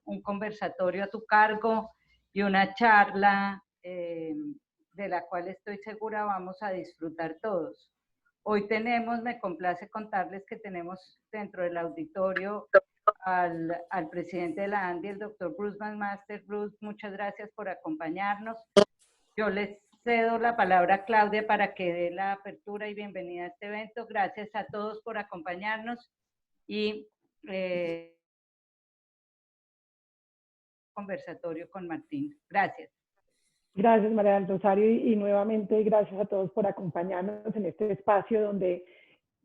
un conversatorio a tu cargo y una charla de la cual estoy segura vamos a disfrutar todos. Hoy tenemos, me complace contarles que tenemos dentro del auditorio al presidente de la ANDI, el doctor Bruce McMaster. Bruce, muchas gracias por acompañarnos. Yo les cedo la palabra a Claudia para que dé la apertura y bienvenida a este evento. Gracias a todos por acompañarnos y conversatorio con Martín. Gracias. Gracias, María del Rosario, y nuevamente gracias a todos por acompañarnos en este espacio donde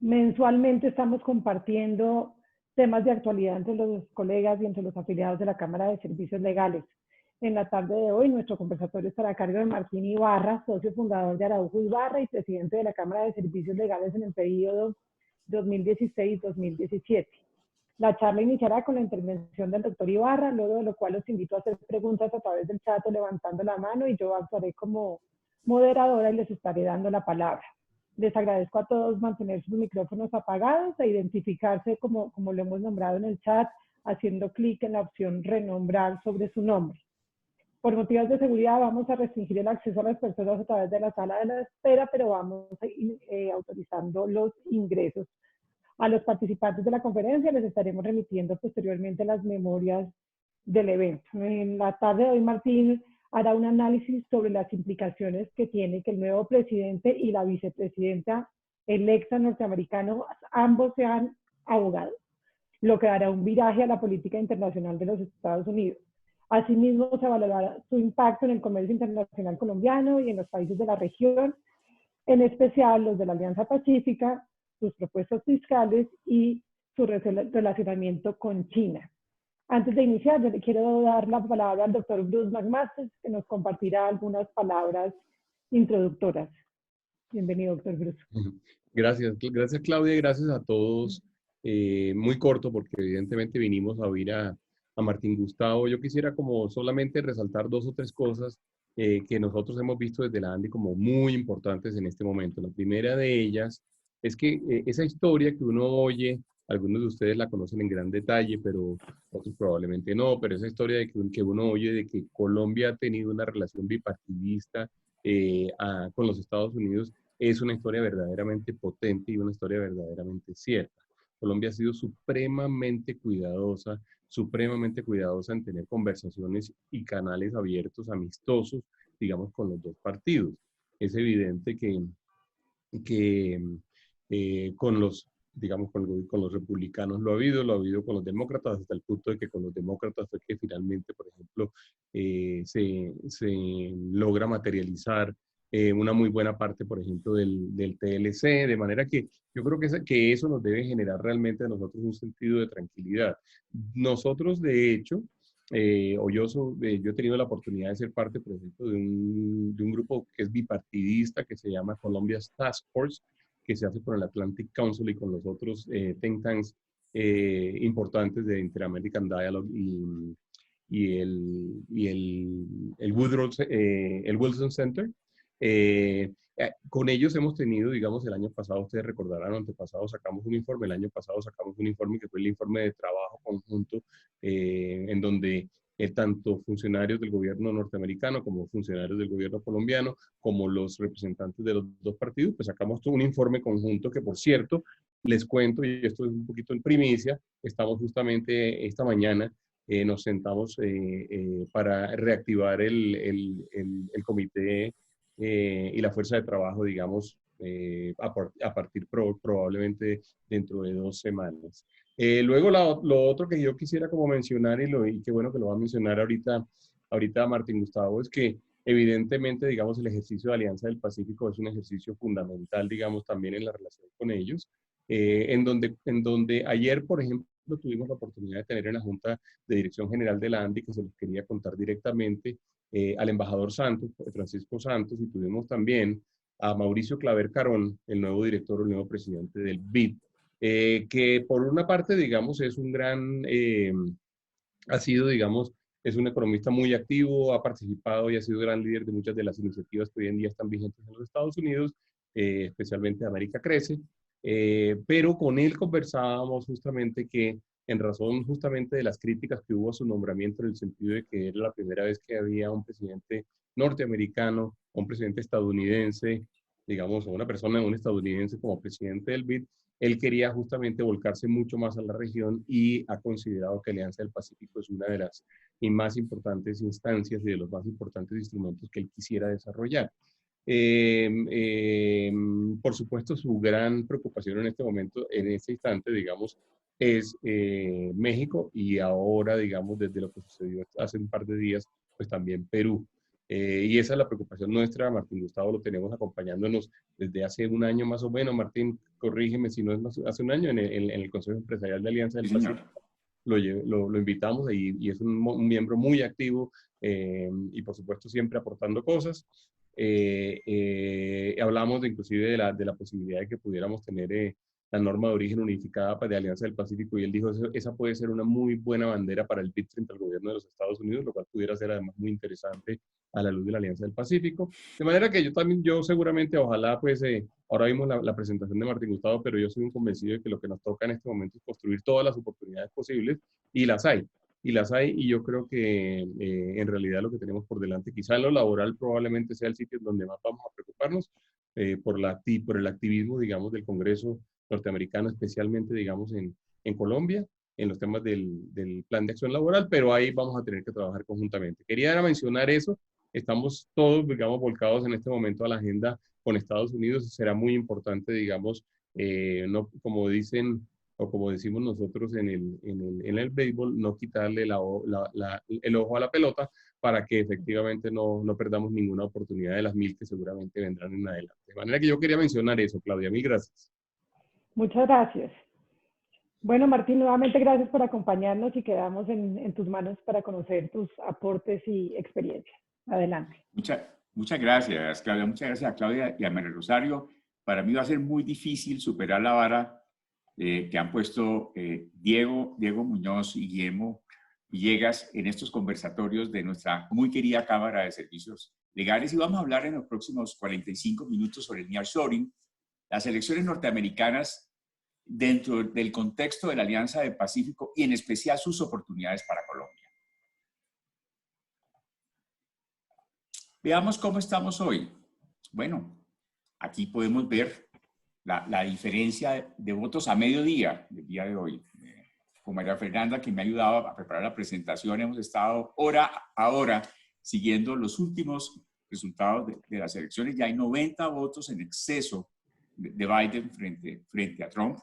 mensualmente estamos compartiendo temas de actualidad entre los colegas y entre los afiliados de la Cámara de Servicios Legales. En la tarde de hoy, nuestro conversatorio estará a cargo de Martín Ibarra, socio fundador de Araujo Ibarra y presidente de la Cámara de Servicios Legales en el periodo 2016-2017. La charla iniciará con la intervención del doctor Ibarra, luego de lo cual los invito a hacer preguntas a través del chat o levantando la mano, y yo actuaré como moderadora y les estaré dando la palabra. Les agradezco a todos mantener sus micrófonos apagados e identificarse como lo hemos nombrado en el chat, haciendo clic en la opción renombrar sobre su nombre. Por motivos de seguridad vamos a restringir el acceso a las personas a través de la sala de la espera, pero vamos autorizando los ingresos. A los participantes de la conferencia les estaremos remitiendo posteriormente las memorias del evento. En la tarde de hoy, Martín hará un análisis sobre las implicaciones que tiene que el nuevo presidente y la vicepresidenta electa norteamericana ambos sean abogados, lo que dará un viraje a la política internacional de los Estados Unidos. Asimismo, se evaluará su impacto en el comercio internacional colombiano y en los países de la región, en especial los de la Alianza Pacífica, sus propuestas fiscales y su relacionamiento con China. Antes de iniciar, yo le quiero dar la palabra al doctor Bruce McMaster, que nos compartirá algunas palabras introductoras. Bienvenido, doctor Bruce. Gracias Claudia, y gracias a todos. Muy corto, porque evidentemente vinimos a oír a Martín Gustavo. Yo quisiera como solamente resaltar dos o tres cosas que nosotros hemos visto desde la ANDI como muy importantes en este momento. La primera de ellas es que esa historia que uno oye, algunos de ustedes la conocen en gran detalle, pero otros probablemente no, pero esa historia de que uno oye de que Colombia ha tenido una relación bipartidista con los Estados Unidos, es una historia verdaderamente potente y una historia verdaderamente cierta. Colombia ha sido supremamente cuidadosa en tener conversaciones y canales abiertos, amistosos, digamos, con los dos partidos. Es evidente que con los, digamos, con los republicanos lo ha habido con los demócratas, hasta el punto de que con los demócratas fue que finalmente, por ejemplo, se logra materializar una muy buena parte, por ejemplo, del TLC, de manera que yo creo que eso nos debe generar realmente a nosotros un sentido de tranquilidad. Nosotros, de hecho, yo he tenido la oportunidad de ser parte, por ejemplo, de un grupo que es bipartidista, que se llama Colombia's Task Force, que se hace con el Atlantic Council y con los otros think tanks importantes de Inter-American Dialogue y el Wilson Center. Con ellos hemos tenido, digamos, el año pasado, ustedes recordarán, antepasado sacamos un informe, el año pasado sacamos un informe que fue el informe de trabajo conjunto, en donde tanto funcionarios del gobierno norteamericano como funcionarios del gobierno colombiano, como los representantes de los dos partidos, pues sacamos todo un informe conjunto que, por cierto, les cuento, y esto es un poquito en primicia, estamos justamente esta mañana, nos sentamos para reactivar el comité y la fuerza de trabajo, digamos, a partir probablemente dentro de 2 semanas. Luego lo otro que yo quisiera como mencionar, y qué bueno que lo va a mencionar ahorita Martín Gustavo, es que evidentemente, digamos, el ejercicio de Alianza del Pacífico es un ejercicio fundamental, digamos, también en la relación con ellos, en donde ayer, por ejemplo, tuvimos la oportunidad de tener en la Junta de Dirección General de la ANDI, que se los quería contar directamente, al embajador Santos, Francisco Santos, y tuvimos también a Mauricio Claver Carón, el nuevo director, el nuevo presidente del BID, que por una parte, digamos, es un gran, ha sido, digamos, es un economista muy activo, ha participado y ha sido gran líder de muchas de las iniciativas que hoy en día están vigentes en los Estados Unidos, especialmente América Crece, pero con él conversábamos justamente que en razón justamente de las críticas que hubo a su nombramiento, en el sentido de que era la primera vez que había un presidente norteamericano, un presidente estadounidense, digamos, o una persona, un estadounidense como presidente del BID. Él quería justamente volcarse mucho más a la región y ha considerado que Alianza del Pacífico es una de las más importantes instancias y de los más importantes instrumentos que él quisiera desarrollar. Por supuesto, su gran preocupación en este momento, en este instante, digamos, es México y ahora, digamos, desde lo que sucedió hace un par de días, pues también Perú. Y esa es la preocupación nuestra. Martín Gustavo lo tenemos acompañándonos desde hace un año más o menos. Martín, corrígeme si no es más, hace un año en el Consejo Empresarial de Alianza del Pacífico. Lo invitamos y es un miembro muy activo y por supuesto siempre aportando cosas. Hablamos inclusive de la posibilidad de que pudiéramos tener la norma de origen unificada de Alianza del Pacífico, y él dijo, esa puede ser una muy buena bandera para el BID frente al gobierno de los Estados Unidos, lo cual pudiera ser además muy interesante a la luz de la Alianza del Pacífico. De manera que yo seguramente, ojalá, pues, ahora vimos la presentación de Martín Gustavo, pero yo soy un convencido de que lo que nos toca en este momento es construir todas las oportunidades posibles, y las hay. Y yo creo que en realidad lo que tenemos por delante, quizá en lo laboral probablemente sea el sitio donde más vamos a preocuparnos por el activismo, digamos, del Congreso norteamericano, especialmente, digamos, en Colombia, en los temas del plan de acción laboral, pero ahí vamos a tener que trabajar conjuntamente. Quería mencionar eso. Estamos todos, digamos, volcados en este momento a la agenda con Estados Unidos. Será muy importante, digamos, no, como dicen o como decimos nosotros en el béisbol, no quitarle el ojo a la pelota para que efectivamente no perdamos ninguna oportunidad de las 1000 que seguramente vendrán en adelante. De manera que yo quería mencionar eso, Claudia. Mil gracias. Muchas gracias. Bueno, Martín, nuevamente gracias por acompañarnos y quedamos en tus manos para conocer tus aportes y experiencias. Adelante. Muchas gracias, Claudia. Muchas gracias a Claudia y a María Rosario. Para mí va a ser muy difícil superar la vara que han puesto Diego Muñoz y Guillermo Villegas en estos conversatorios de nuestra muy querida Cámara de Servicios Legales. Y vamos a hablar en los próximos 45 minutos sobre el nearshoring, las elecciones norteamericanas dentro del contexto de la Alianza del Pacífico y en especial sus oportunidades para Colombia. Veamos cómo estamos hoy. Bueno, aquí podemos ver la diferencia de votos a mediodía del día de hoy. Con María Fernanda, que me ha ayudado a preparar la presentación, hemos estado hora a hora siguiendo los últimos resultados de las elecciones. Ya hay 90 votos en exceso de Biden frente a Trump.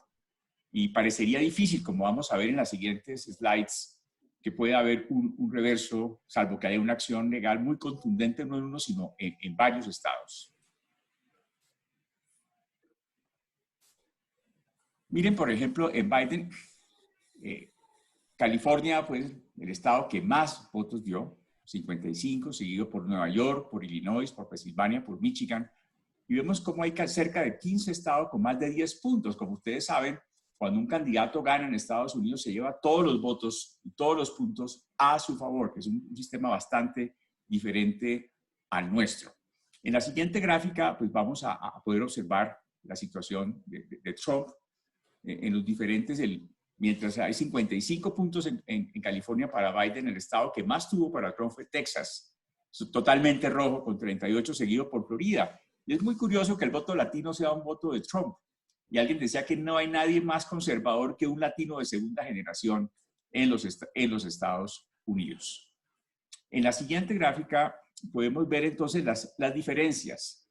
Y parecería difícil, como vamos a ver en las siguientes slides, que pueda haber un reverso, salvo que haya una acción legal muy contundente, no en uno, sino en varios estados. Miren, por ejemplo, en Biden, California fue el estado que más votos dio, 55, seguido por Nueva York, por Illinois, por Pensilvania, por Michigan. Y vemos cómo hay cerca de 15 estados con más de 10 puntos. Como ustedes saben, cuando un candidato gana en Estados Unidos, se lleva todos los votos y todos los puntos a su favor, que es un sistema bastante diferente al nuestro. En la siguiente gráfica, pues vamos a poder observar la situación de Trump en los diferentes, mientras hay 55 puntos en California para Biden, el estado que más tuvo para Trump fue Texas, totalmente rojo, con 38, seguido por Florida. Y es muy curioso que el voto latino sea un voto de Trump. Y alguien decía que no hay nadie más conservador que un latino de segunda generación en los Estados Unidos. En la siguiente gráfica podemos ver entonces las diferencias.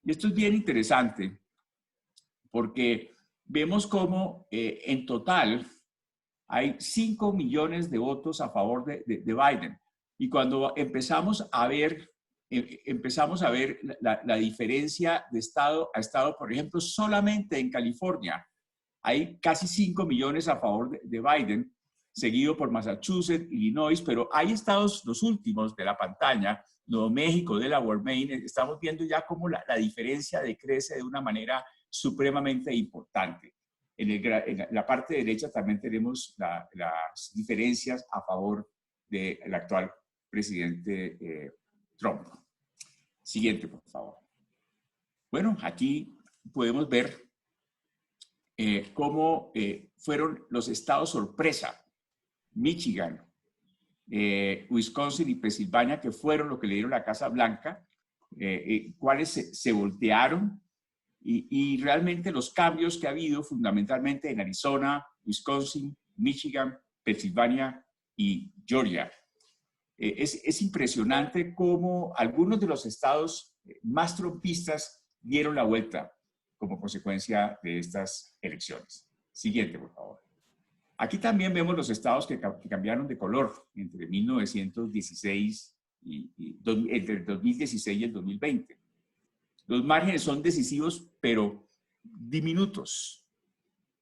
Y esto es bien interesante porque vemos cómo en total hay 5 millones de votos a favor de Biden. Y cuando empezamos a ver la diferencia de estado a estado, por ejemplo, solamente en California hay casi 5 millones a favor de Biden, seguido por Massachusetts, Illinois, pero hay estados, los últimos de la pantalla, Nuevo México, Delaware, Maine, estamos viendo ya cómo la diferencia decrece de una manera supremamente importante. En la parte derecha también tenemos las diferencias a favor del actual presidente Trump. Siguiente, por favor. Bueno, aquí podemos ver cómo fueron los estados sorpresa, Michigan, Wisconsin y Pensilvania, que fueron lo que le dieron la Casa Blanca, cuáles se voltearon y realmente los cambios que ha habido fundamentalmente en Arizona, Wisconsin, Michigan, Pensilvania y Georgia. Es impresionante cómo algunos de los estados más trumpistas dieron la vuelta como consecuencia de estas elecciones. Siguiente, por favor. Aquí también vemos los estados que cambiaron de color entre 1916 entre el 2016 y el 2020. Los márgenes son decisivos, pero diminutos.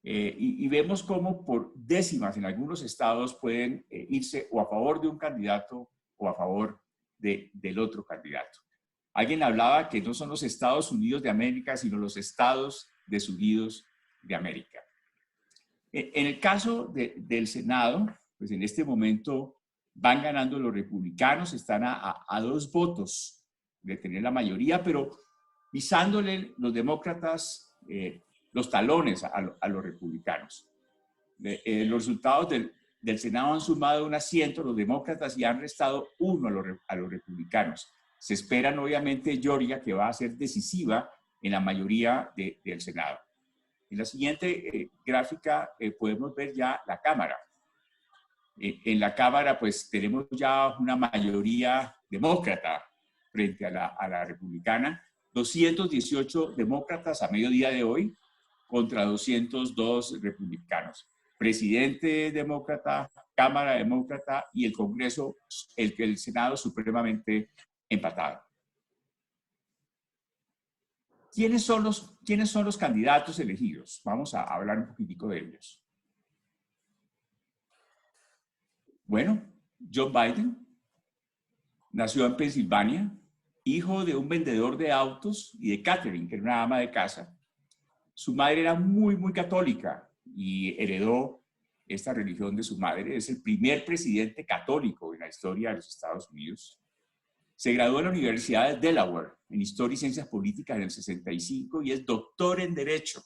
Y vemos cómo por décimas en algunos estados pueden irse o a favor de un candidato o a favor del otro candidato. Alguien hablaba que no son los Estados Unidos de América, sino los Estados Desunidos de América. En el caso del Senado, pues en este momento van ganando los republicanos, están a 2 votos de tener la mayoría, pero pisándole los demócratas los talones a los republicanos. Los resultados del Senado han sumado un asiento a los demócratas y han restado 1 a los republicanos. Se esperan obviamente Georgia, que va a ser decisiva en la mayoría del Senado. En la siguiente gráfica podemos ver ya la Cámara. En la Cámara pues tenemos ya una mayoría demócrata frente a la republicana. 218 demócratas a mediodía de hoy contra 202 republicanos. Presidente demócrata, Cámara demócrata y el Congreso, el Senado supremamente empatado. ¿Quiénes son los candidatos elegidos? Vamos a hablar un poquitico de ellos. Bueno, Joe Biden nació en Pensilvania, hijo de un vendedor de autos y de Catherine, que era una ama de casa. Su madre era muy, muy católica y heredó esta religión de su madre. Es el primer presidente católico en la historia de los Estados Unidos. Se graduó en la Universidad de Delaware en Historia y Ciencias Políticas en el 65 y es doctor en Derecho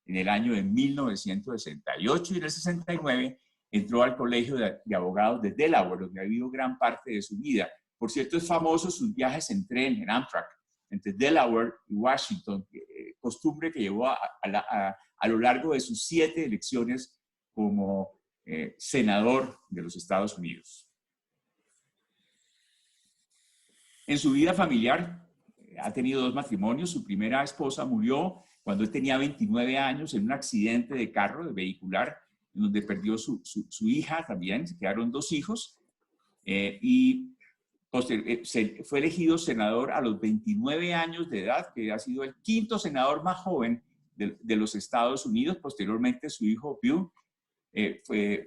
en el año de 1968 y en el 69 entró al Colegio de Abogados de Delaware, donde ha vivido gran parte de su vida. Por cierto, es famoso sus viajes en tren, en Amtrak, entre Delaware y Washington, costumbre que llevó a lo largo de sus 7 elecciones como senador de los Estados Unidos. En su vida familiar ha tenido 2 matrimonios. Su primera esposa murió cuando él tenía 29 años en un accidente de carro, de vehicular, en donde perdió su hija también. Se quedaron 2 hijos y fue elegido senador a los 29 años de edad, que ha sido el 5º senador más joven de los Estados Unidos. Posteriormente, su hijo Bill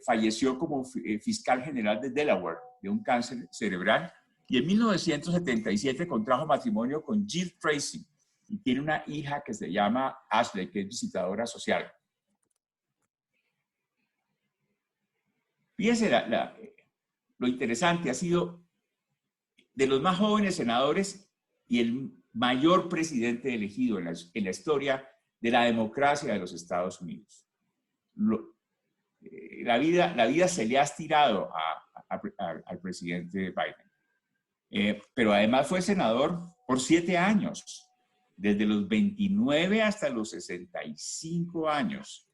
falleció como fiscal general de Delaware de un cáncer cerebral. Y en 1977 contrajo matrimonio con Jill Tracy y tiene una hija que se llama Ashley, que es visitadora social. Fíjense, lo interesante ha sido de los más jóvenes senadores y el mayor presidente elegido en la historia de la democracia de los Estados Unidos. La vida se le ha estirado al presidente Biden. Pero además fue senador por 7 años, desde los 29 hasta los 65 años,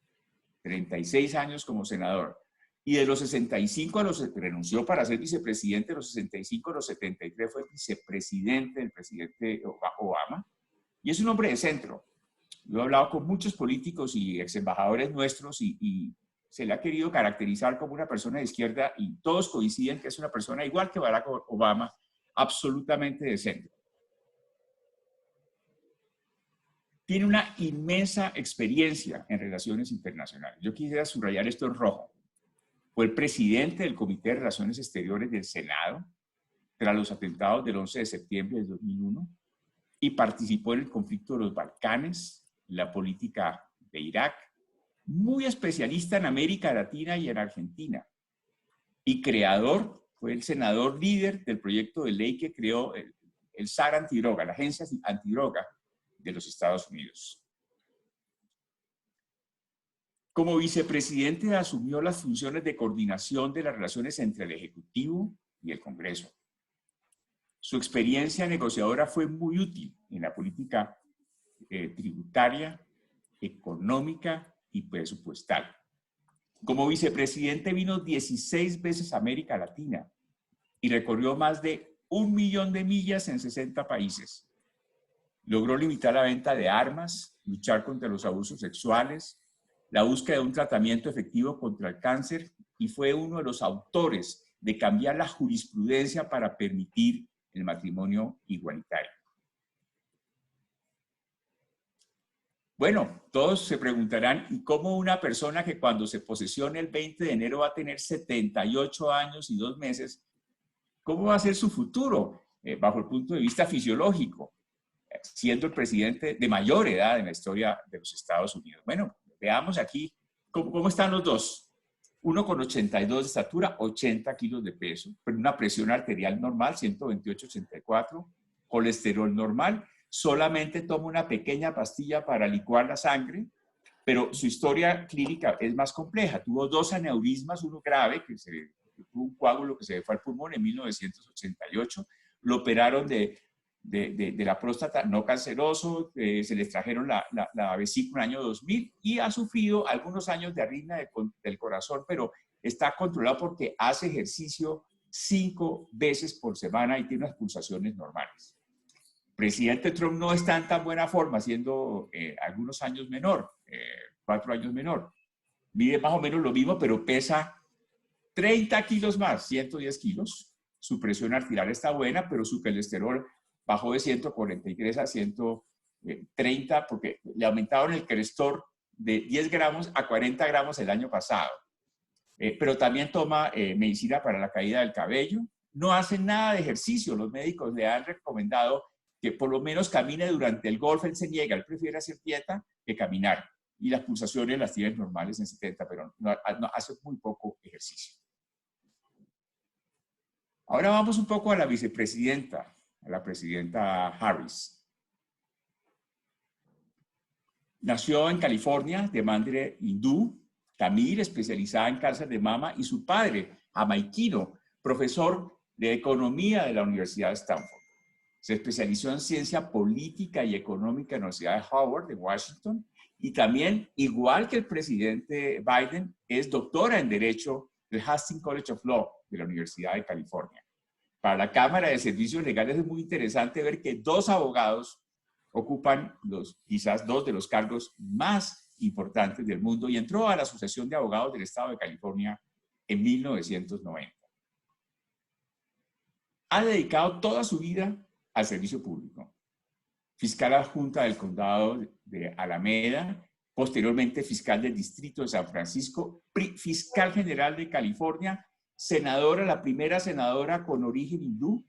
36 años como senador. Y de los 65 a los renunció para ser vicepresidente, de los 65 a los 73 fue vicepresidente del presidente Obama. Y es un hombre de centro. Yo he hablado con muchos políticos y exembajadores nuestros y se le ha querido caracterizar como una persona de izquierda y todos coinciden que es una persona igual que Barack Obama, absolutamente de centro. Tiene una inmensa experiencia en relaciones internacionales. Yo quisiera subrayar esto en rojo. Fue el presidente del Comité de Relaciones Exteriores del Senado tras los atentados del 11 de septiembre de 2001 y participó en el conflicto de los Balcanes, la política de Irak, muy especialista en América Latina y en Argentina. Y fue el senador líder del proyecto de ley que creó el SAR antidroga, la Agencia Antidroga de los Estados Unidos. Como vicepresidente asumió las funciones de coordinación de las relaciones entre el Ejecutivo y el Congreso. Su experiencia negociadora fue muy útil en la política tributaria, económica y presupuestal. Como vicepresidente vino 16 veces a América Latina y recorrió más de 1 millón de millas en 60 países. Logró limitar la venta de armas, luchar contra los abusos sexuales, la búsqueda de un tratamiento efectivo contra el cáncer y fue uno de los autores de cambiar la jurisprudencia para permitir el matrimonio igualitario. Bueno, todos se preguntarán, ¿y cómo una persona que cuando se posesione el 20 de enero va a tener 78 años y 2 meses, cómo va a ser su futuro bajo el punto de vista fisiológico, siendo el presidente de mayor edad en la historia de los Estados Unidos? Bueno, veamos aquí cómo están los dos. Uno con 82 de estatura, 80 kilos de peso, pero una presión arterial normal, 128/84, colesterol normal, solamente toma una pequeña pastilla para licuar la sangre, pero su historia clínica es más compleja. Tuvo 2 aneurismas, uno grave, que tuvo un coágulo que se le fue al pulmón en 1988, lo operaron de la próstata no canceroso, se le extrajeron la vesícula en el año 2000 y ha sufrido algunos años de arritmia del corazón, pero está controlado porque hace ejercicio 5 veces por semana y tiene unas pulsaciones normales. Presidente Trump no está en tan buena forma, siendo algunos años menor, 4 años menor. Mide más o menos lo mismo, pero pesa 30 kilos más, 110 kilos. Su presión arterial está buena, pero su colesterol bajó de 143 a 130 porque le aumentaron el colesterol de 10 gramos a 40 gramos el año pasado. Pero también toma medicina para la caída del cabello. No hace nada de ejercicio. Los médicos le han recomendado que por lo menos camine durante el golf. Él se niega, él prefiere hacer dieta que caminar. Y las pulsaciones las tiene normales en 70, pero no hace muy poco ejercicio. Ahora vamos un poco a la vicepresidenta, a la presidenta Harris. Nació en California de madre hindú, tamil, especializada en cáncer de mama, y su padre, jamaiquino, profesor de economía de la Universidad de Stanford. Se especializó en ciencia política y económica en la Universidad de Howard de Washington y también, igual que el presidente Biden, es doctora en Derecho del Hastings College of Law de la Universidad de California. Para la Cámara de Servicios Legales es muy interesante ver que 2 abogados ocupan quizás 2 de los cargos más importantes del mundo y entró a la Asociación de Abogados del Estado de California en 1990. Ha dedicado toda su vida al servicio público. Fiscal adjunta del condado de Alameda, posteriormente fiscal del distrito de San Francisco, fiscal general de California, senadora, la primera senadora con origen hindú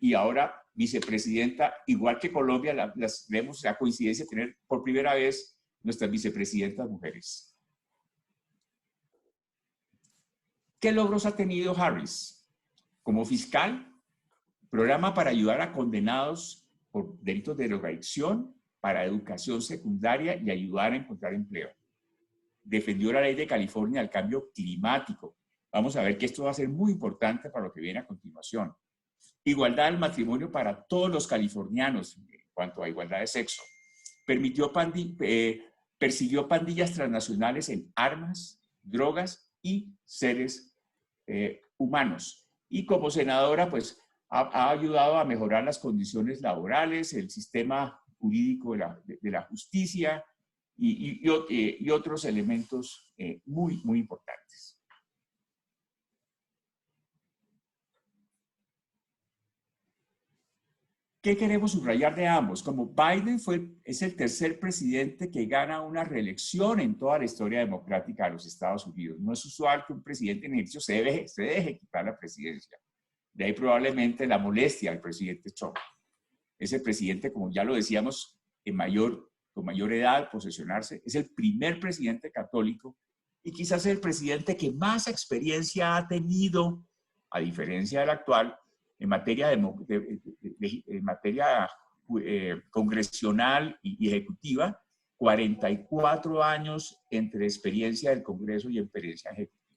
y ahora vicepresidenta, igual que Colombia, vemos la coincidencia de tener por primera vez nuestras vicepresidentas mujeres. ¿Qué logros ha tenido Harris? Como fiscal, programa para ayudar a condenados por delitos de drogadicción, para educación secundaria y ayudar a encontrar empleo. Defendió la ley de California al cambio climático. Vamos a ver que esto va a ser muy importante para lo que viene a continuación. Igualdad del matrimonio para todos los californianos en cuanto a igualdad de sexo. Persiguió pandillas transnacionales en armas, drogas y seres humanos. Y como senadora, pues, ha ayudado a mejorar las condiciones laborales, el sistema jurídico de la justicia y otros elementos muy, muy importantes. ¿Qué queremos subrayar de ambos? Como Biden es el tercer presidente que gana una reelección en toda la historia democrática de los Estados Unidos. No es usual que un presidente en ejercicio se deje quitar la presidencia. De ahí probablemente la molestia al presidente Trump. Es el presidente, como ya lo decíamos, con mayor edad, posesionarse. Es el primer presidente católico y quizás el presidente que más experiencia ha tenido, a diferencia del actual, en materia, congresional y ejecutiva, 44 años entre experiencia del Congreso y experiencia ejecutiva.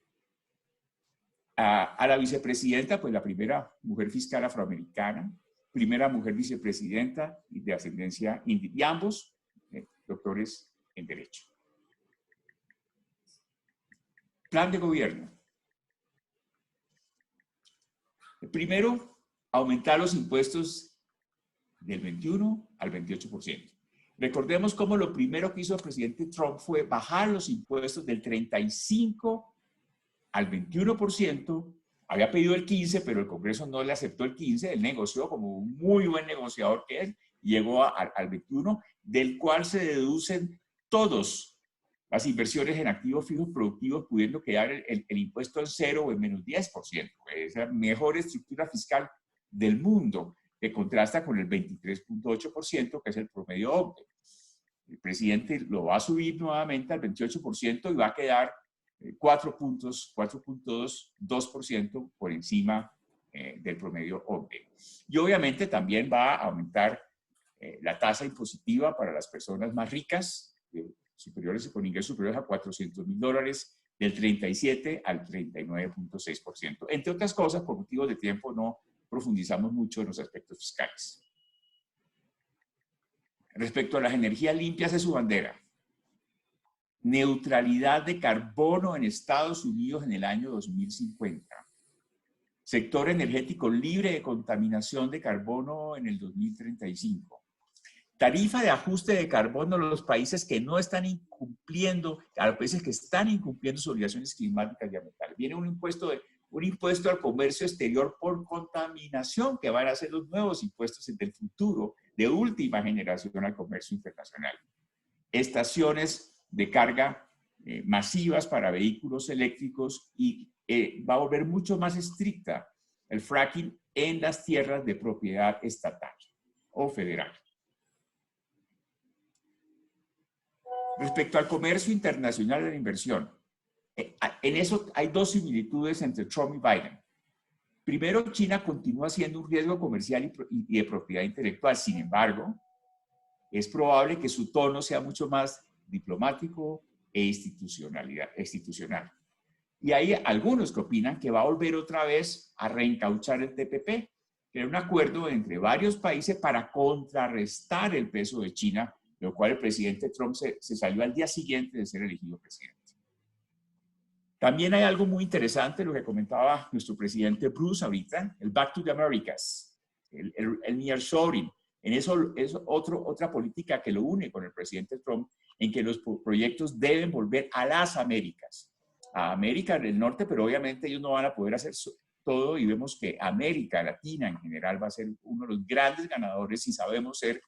A la vicepresidenta, pues la primera mujer fiscal afroamericana, primera mujer vicepresidenta de ascendencia india, y ambos doctores en Derecho. Plan de gobierno. Primero, aumentar los impuestos del 21 al 28%. Recordemos cómo lo primero que hizo el presidente Trump fue bajar los impuestos del 35 al 21%. Había pedido el 15, pero el Congreso no le aceptó el 15. Él negoció como un muy buen negociador que es, llegó al 21, del cual se deducen todos las inversiones en activos fijos productivos, pudiendo quedar el impuesto en 0 o en menos 10%. Es la mejor estructura fiscal del mundo, que contrasta con el 23.8%, que es el promedio OCDE. El presidente lo va a subir nuevamente al 28% y va a quedar 4.2% por encima del promedio OCDE. Y obviamente también va a aumentar la tasa impositiva para las personas más ricas, superiores con ingresos superiores a $400,000, del 37 al 39.6%. Entre otras cosas, por motivos de tiempo no profundizamos mucho en los aspectos fiscales. Respecto a las energías limpias, es su bandera. Neutralidad de carbono en Estados Unidos en el año 2050. Sector energético libre de contaminación de carbono en el 2035. Tarifa de ajuste de carbono a los países que no están incumpliendo, a los países que están incumpliendo sus obligaciones climáticas y ambientales. Viene un impuesto al comercio exterior por contaminación, que van a ser los nuevos impuestos del futuro, de última generación al comercio internacional. Estaciones de carga masivas para vehículos eléctricos y va a volver mucho más estricta el fracking en las tierras de propiedad estatal o federal. Respecto al comercio internacional de la inversión, en eso hay dos similitudes entre Trump y Biden. Primero, China continúa siendo un riesgo comercial y de propiedad intelectual. Sin embargo, es probable que su tono sea mucho más diplomático e institucional. Y hay algunos que opinan que va a volver otra vez a reencauchar el TPP, que era un acuerdo entre varios países para contrarrestar el peso de China, de lo cual el presidente Trump se salió al día siguiente de ser elegido presidente. También hay algo muy interesante, lo que comentaba nuestro presidente Bruce ahorita, el Back to the Americas, el nearshoring. En eso es otra política que lo une con el presidente Trump, en que los proyectos deben volver a las Américas, a América del Norte, pero obviamente ellos no van a poder hacer todo y vemos que América Latina en general va a ser uno de los grandes ganadores si sabemos ser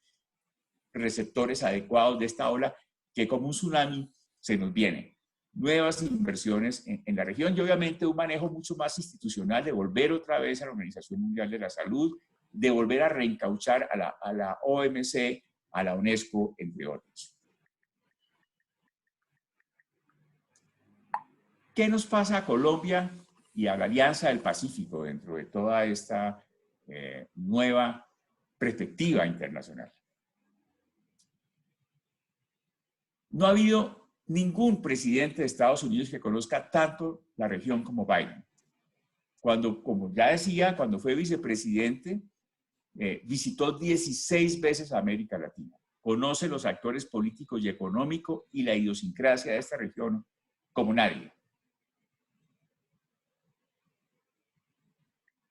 receptores adecuados de esta ola que como un tsunami se nos viene. Nuevas inversiones en la región y obviamente un manejo mucho más institucional de volver otra vez a la Organización Mundial de la Salud, de volver a reencauchar a la OMC, a la UNESCO, entre otros. ¿Qué nos pasa a Colombia y a la Alianza del Pacífico dentro de toda esta nueva perspectiva internacional? No ha habido ningún presidente de Estados Unidos que conozca tanto la región como Biden. Como ya decía, cuando fue vicepresidente, visitó 16 veces a América Latina. Conoce los actores políticos y económicos y la idiosincrasia de esta región como nadie.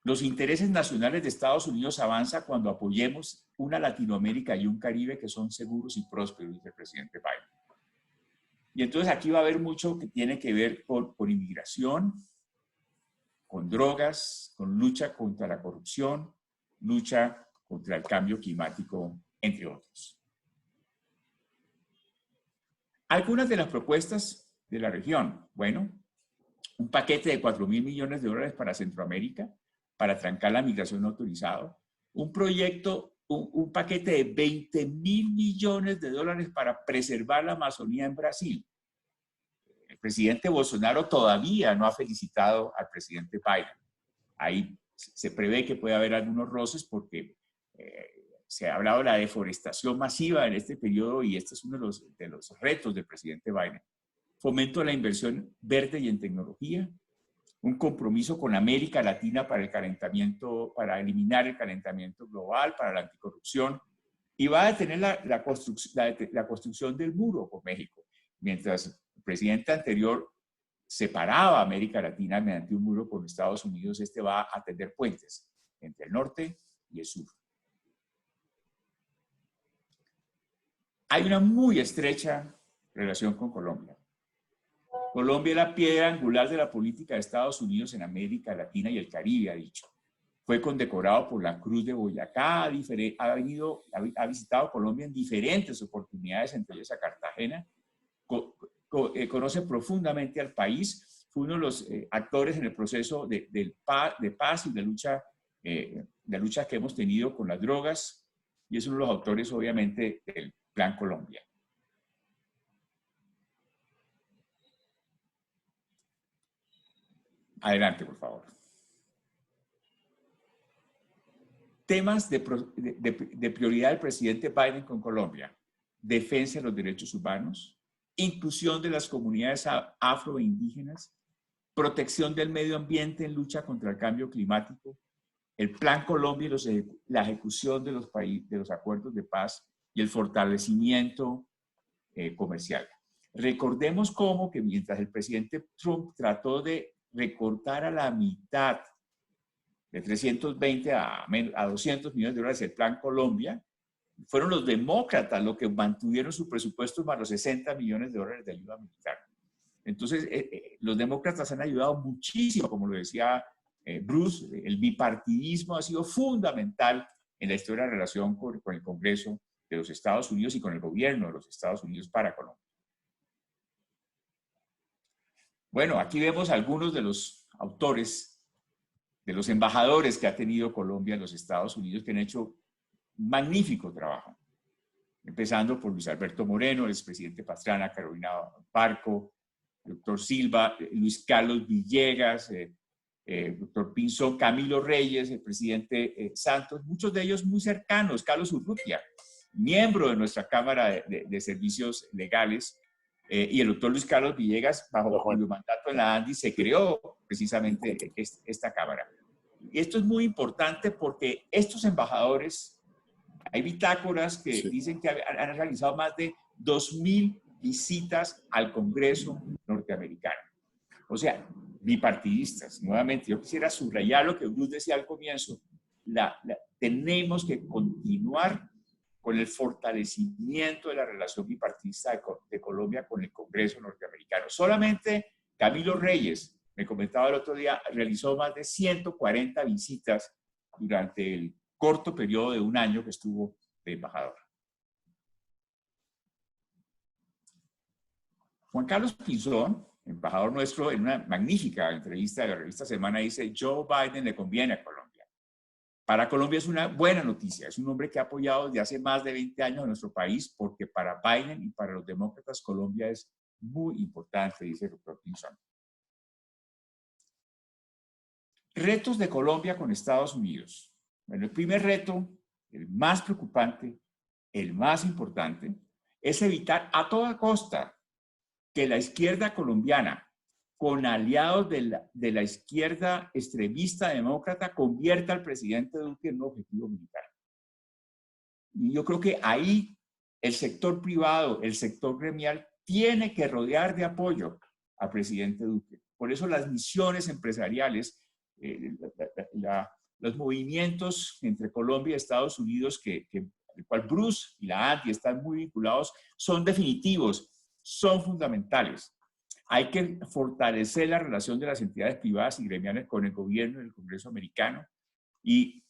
Los intereses nacionales de Estados Unidos avanzan cuando apoyemos una Latinoamérica y un Caribe que son seguros y prósperos, dice el presidente Biden. Y entonces aquí va a haber mucho que tiene que ver con inmigración, con drogas, con lucha contra la corrupción, lucha contra el cambio climático, entre otros. Algunas de las propuestas de la región. Bueno, un paquete de $4.000 millones para Centroamérica, para trancar la migración no autorizada. Un proyecto, un paquete de $20.000 millones para preservar la Amazonía en Brasil. El presidente Bolsonaro todavía no ha felicitado al presidente Biden. Ahí se prevé que puede haber algunos roces porque se ha hablado de la deforestación masiva en este periodo y este es uno de los retos del presidente Biden. Fomento de la inversión verde y en tecnología, un compromiso con América Latina para el calentamiento, para eliminar el calentamiento global, para la anticorrupción, y va a detener la construcción del muro con México. Mientras el presidente anterior separaba a América Latina mediante un muro con Estados Unidos, este va a tender puentes entre el norte y el sur. Hay una muy estrecha relación con Colombia. Colombia es la piedra angular de la política de Estados Unidos en América Latina y el Caribe, ha dicho. Fue condecorado por la Cruz de Boyacá, ha visitado Colombia en diferentes oportunidades, entre ellas a Cartagena. Conoce profundamente al país, fue uno de los actores en el proceso de paz y de lucha que hemos tenido con las drogas, y es uno de los autores, obviamente, del Plan Colombia. Adelante, por favor. Temas de prioridad del presidente Biden con Colombia: defensa de los derechos humanos, inclusión de las comunidades afro e indígenas, protección del medio ambiente en lucha contra el cambio climático, el Plan Colombia y la ejecución de los acuerdos de paz y el fortalecimiento comercial. Recordemos cómo que mientras el presidente Trump trató de recortar a la mitad, de 320 a 200 millones de dólares el Plan Colombia, fueron los demócratas los que mantuvieron su presupuesto más los 60 millones de dólares de ayuda militar. Entonces, los demócratas han ayudado muchísimo, como lo decía Bruce, el bipartidismo ha sido fundamental en la historia de la relación con el Congreso de los Estados Unidos y con el gobierno de los Estados Unidos para Colombia. Bueno, aquí vemos algunos de los autores, de los embajadores que ha tenido Colombia en los Estados Unidos, que han hecho un magnífico trabajo. Empezando por Luis Alberto Moreno, el expresidente Pastrana, Carolina Barco, doctor Silva, Luis Carlos Villegas, doctor Pinzón, Camilo Reyes, el presidente Santos, muchos de ellos muy cercanos, Carlos Urrutia, miembro de nuestra Cámara de Servicios Legales, y el doctor Luis Carlos Villegas, bajo cuyo mandato en la ANDI se creó precisamente esta Cámara. Y esto es muy importante porque estos embajadores, hay bitácoras que dicen que han realizado más de 2.000 visitas al Congreso norteamericano. O sea, bipartidistas. Nuevamente, yo quisiera subrayar lo que Bruce decía al comienzo. Tenemos que continuar con el fortalecimiento de la relación bipartidista de Colombia con el Congreso norteamericano. Solamente Camilo Reyes, me comentaba el otro día, realizó más de 140 visitas durante el corto periodo de un año que estuvo de embajador. Juan Carlos Pinzón, embajador nuestro, en una magnífica entrevista de la revista Semana, dice: Joe Biden le conviene a Colombia. Para Colombia es una buena noticia, es un hombre que ha apoyado desde hace más de 20 años a nuestro país, porque para Biden y para los demócratas Colombia es muy importante, dice el doctor Pinzón. Retos de Colombia con Estados Unidos. Bueno, el primer reto, el más preocupante, el más importante, es evitar a toda costa que la izquierda colombiana, con aliados de la izquierda extremista demócrata, convierta al presidente Duque en un objetivo militar. Y yo creo que ahí el sector privado, el sector gremial, tiene que rodear de apoyo al presidente Duque. Por eso las misiones empresariales, los movimientos entre Colombia y Estados Unidos, el cual Bruce y la ANDI están muy vinculados, son definitivos, son fundamentales. Hay que fortalecer la relación de las entidades privadas y gremiales con el gobierno y el Congreso americano, y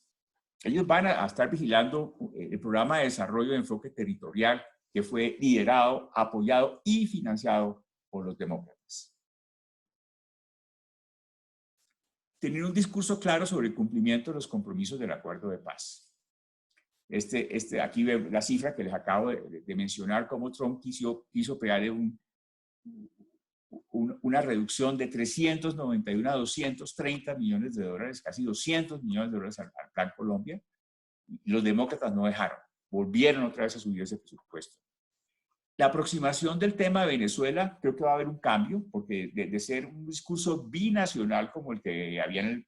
ellos van a estar vigilando el programa de desarrollo de enfoque territorial que fue liderado, apoyado y financiado por los demócratas. Tener un discurso claro sobre el cumplimiento de los compromisos del acuerdo de paz. Aquí ve la cifra que les acabo de mencionar, cómo Trump quiso pegarle una reducción de 391 a 230 millones de dólares, casi 200 millones de dólares al Plan Colombia. Los demócratas no dejaron, volvieron otra vez a subir ese presupuesto. La aproximación del tema de Venezuela, creo que va a haber un cambio, porque de ser un discurso binacional como el que había en el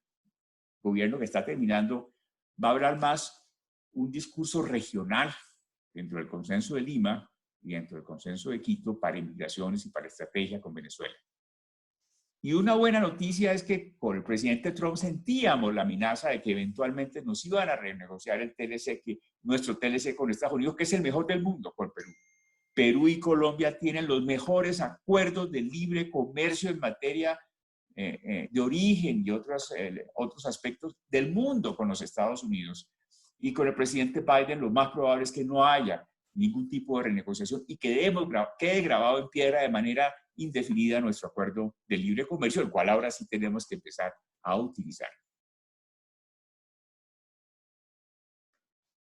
gobierno que está terminando, va a haber más un discurso regional dentro del consenso de Lima y dentro del consenso de Quito para inmigraciones y para estrategia con Venezuela. Y una buena noticia es que con el presidente Trump sentíamos la amenaza de que eventualmente nos iban a renegociar el TLC, nuestro TLC con Estados Unidos, que es el mejor del mundo con Perú. Perú y Colombia tienen los mejores acuerdos de libre comercio en materia de origen y otros aspectos del mundo con los Estados Unidos. Y con el presidente Biden lo más probable es que no haya ningún tipo de renegociación y quede grabado en piedra de manera indefinida nuestro acuerdo de libre comercio, el cual ahora sí tenemos que empezar a utilizar.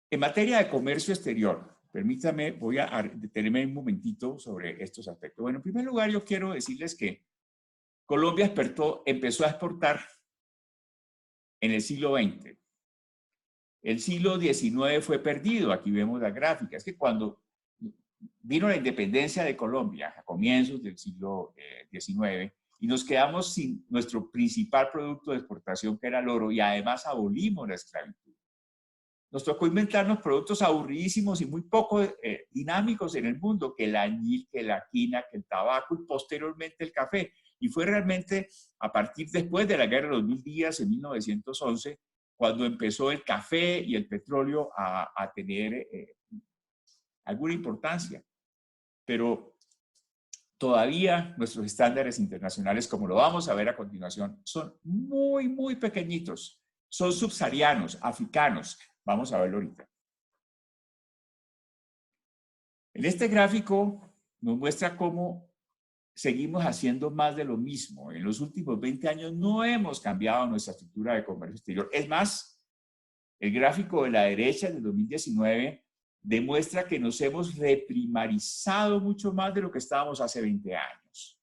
En materia de comercio exterior, permítame, voy a detenerme un momentito sobre estos aspectos. Bueno, en primer lugar, yo quiero decirles que Colombia empezó a exportar en el siglo XX. El siglo XIX fue perdido, aquí vemos la gráfica. Es que cuando vino la independencia de Colombia a comienzos del siglo XIX y nos quedamos sin nuestro principal producto de exportación, que era el oro, y además abolimos la esclavitud. Nos tocó inventarnos productos aburridísimos y muy poco dinámicos en el mundo, que el añil, que la quina, que el tabaco y posteriormente el café. Y fue realmente a partir después de la Guerra de los 1000 días, en 1911, cuando empezó el café y el petróleo a tener alguna importancia. Pero todavía nuestros estándares internacionales, como lo vamos a ver a continuación, son muy, muy pequeñitos. Son subsaharianos, africanos. Vamos a verlo ahorita. En este gráfico nos muestra cómo seguimos haciendo más de lo mismo. En los últimos 20 años no hemos cambiado nuestra estructura de comercio exterior. Es más, el gráfico de la derecha del 2019 demuestra que nos hemos reprimarizado mucho más de lo que estábamos hace 20 años.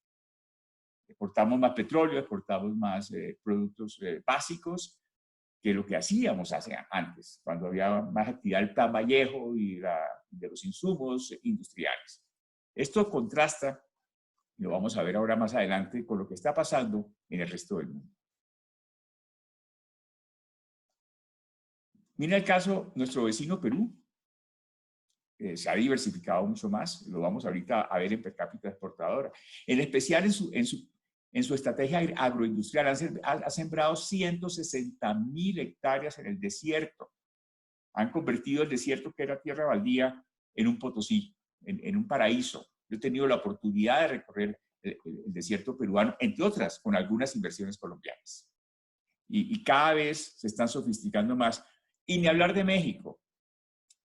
Exportamos más petróleo, exportamos más productos básicos que lo que hacíamos antes, cuando había más actividad del Plan Vallejo y de los insumos industriales. Esto contrasta, y lo vamos a ver ahora más adelante, con lo que está pasando en el resto del mundo. Mira el caso, nuestro vecino Perú se ha diversificado mucho más, lo vamos ahorita a ver en per cápita exportadora. En especial en su estrategia agroindustrial ha sembrado 160.000 hectáreas en el desierto. Han convertido el desierto, que era tierra baldía, en un Potosí, en un paraíso. Yo he tenido la oportunidad de recorrer el desierto peruano, entre otras, con algunas inversiones colombianas. Y cada vez se están sofisticando más. Y ni hablar de México.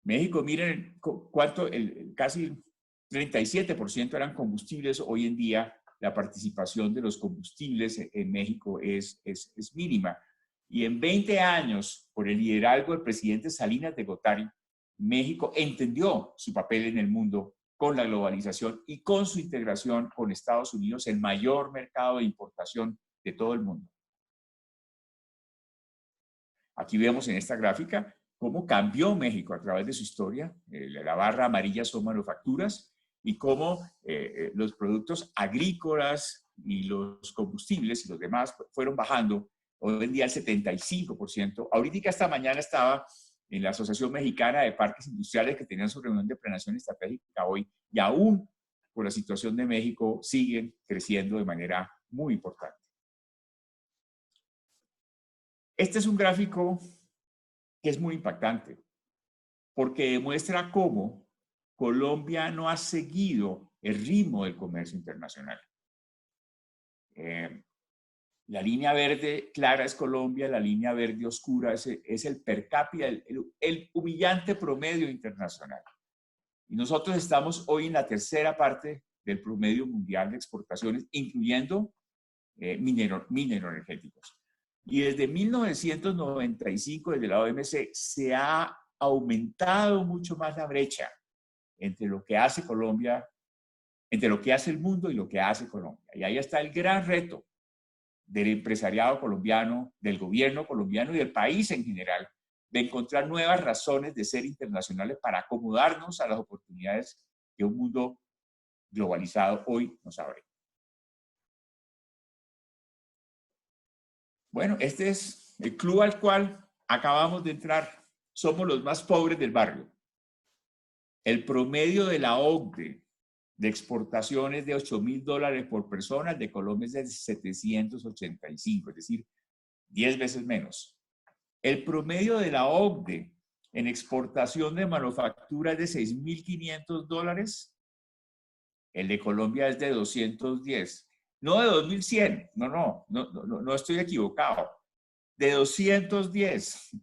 México, miren cuánto, casi 37% eran combustibles. Hoy en día la participación de los combustibles en México es mínima. Y en 20 años, por el liderazgo del presidente Salinas de Gortari, México entendió su papel en el mundo con la globalización y con su integración con Estados Unidos, el mayor mercado de importación de todo el mundo. Aquí vemos en esta gráfica cómo cambió México a través de su historia. La barra amarilla son manufacturas y cómo los productos agrícolas y los combustibles y los demás fueron bajando. Hoy en día el 75%. Ahorita esta mañana estaba en la Asociación Mexicana de Parques Industriales, que tenían su reunión de planeación estratégica hoy, y aún por la situación de México siguen creciendo de manera muy importante. Este es un gráfico que es muy impactante, porque demuestra cómo Colombia no ha seguido el ritmo del comercio internacional. La línea verde clara es Colombia, la línea verde oscura es el per cápita, el humillante promedio internacional. Y nosotros estamos hoy en la tercera parte del promedio mundial de exportaciones, incluyendo mineroenergéticos. Y desde 1995, desde la OMC, se ha aumentado mucho más la brecha entre lo que hace Colombia, entre lo que hace el mundo y lo que hace Colombia. Y ahí está el gran reto del empresariado colombiano, del gobierno colombiano y del país en general, de encontrar nuevas razones de ser internacionales para acomodarnos a las oportunidades que un mundo globalizado hoy nos abre. Bueno, este es el club al cual acabamos de entrar. Somos los más pobres del barrio. El promedio de la OCDE de exportaciones de $8.000 por persona, el de Colombia es de 785, es decir, 10 veces menos. El promedio de la OCDE en exportación de manufactura es de $6.500, el de Colombia es de 210. No de 2100, no estoy equivocado, de 210.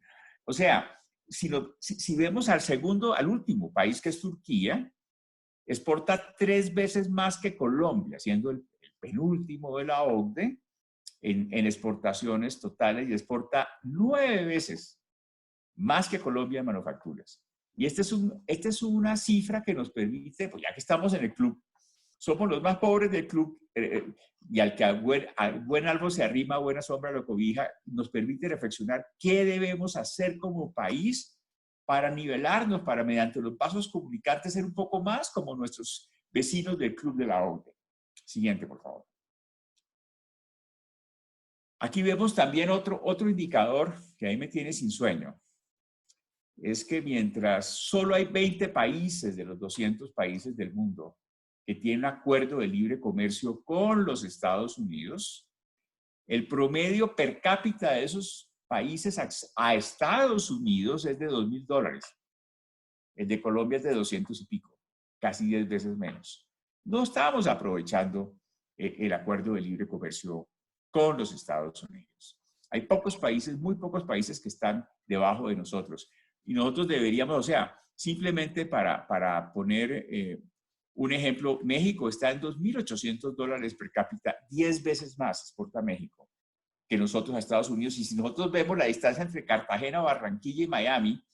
O sea, si vemos al último país, que es Turquía, exporta 3 veces más que Colombia, siendo el penúltimo de la OCDE en exportaciones totales, y exporta 9 veces más que Colombia en manufacturas. Y esta es una cifra que nos permite, pues ya que estamos en el club, somos los más pobres del club, y al que al buen árbol se arrima, buena sombra lo cobija, nos permite reflexionar qué debemos hacer como país para nivelarnos, para mediante los pasos comunicantes ser un poco más como nuestros vecinos del club de la OCDE. Siguiente, por favor. Aquí vemos también otro indicador que ahí me tiene sin sueño. Es que mientras solo hay 20 países de los 200 países del mundo que tienen un acuerdo de libre comercio con los Estados Unidos, el promedio per cápita de esos países a Estados Unidos es de $2.000. El de Colombia es de 200 y pico, casi 10 veces menos. No estamos aprovechando el acuerdo de libre comercio con los Estados Unidos. Hay pocos países, muy pocos países que están debajo de nosotros. Y nosotros deberíamos, o sea, simplemente para poner un ejemplo, México está en $2.800 per cápita, 10 veces más exporta México que nosotros a Estados Unidos. Y si nosotros vemos la distancia entre Cartagena, Barranquilla y Miami,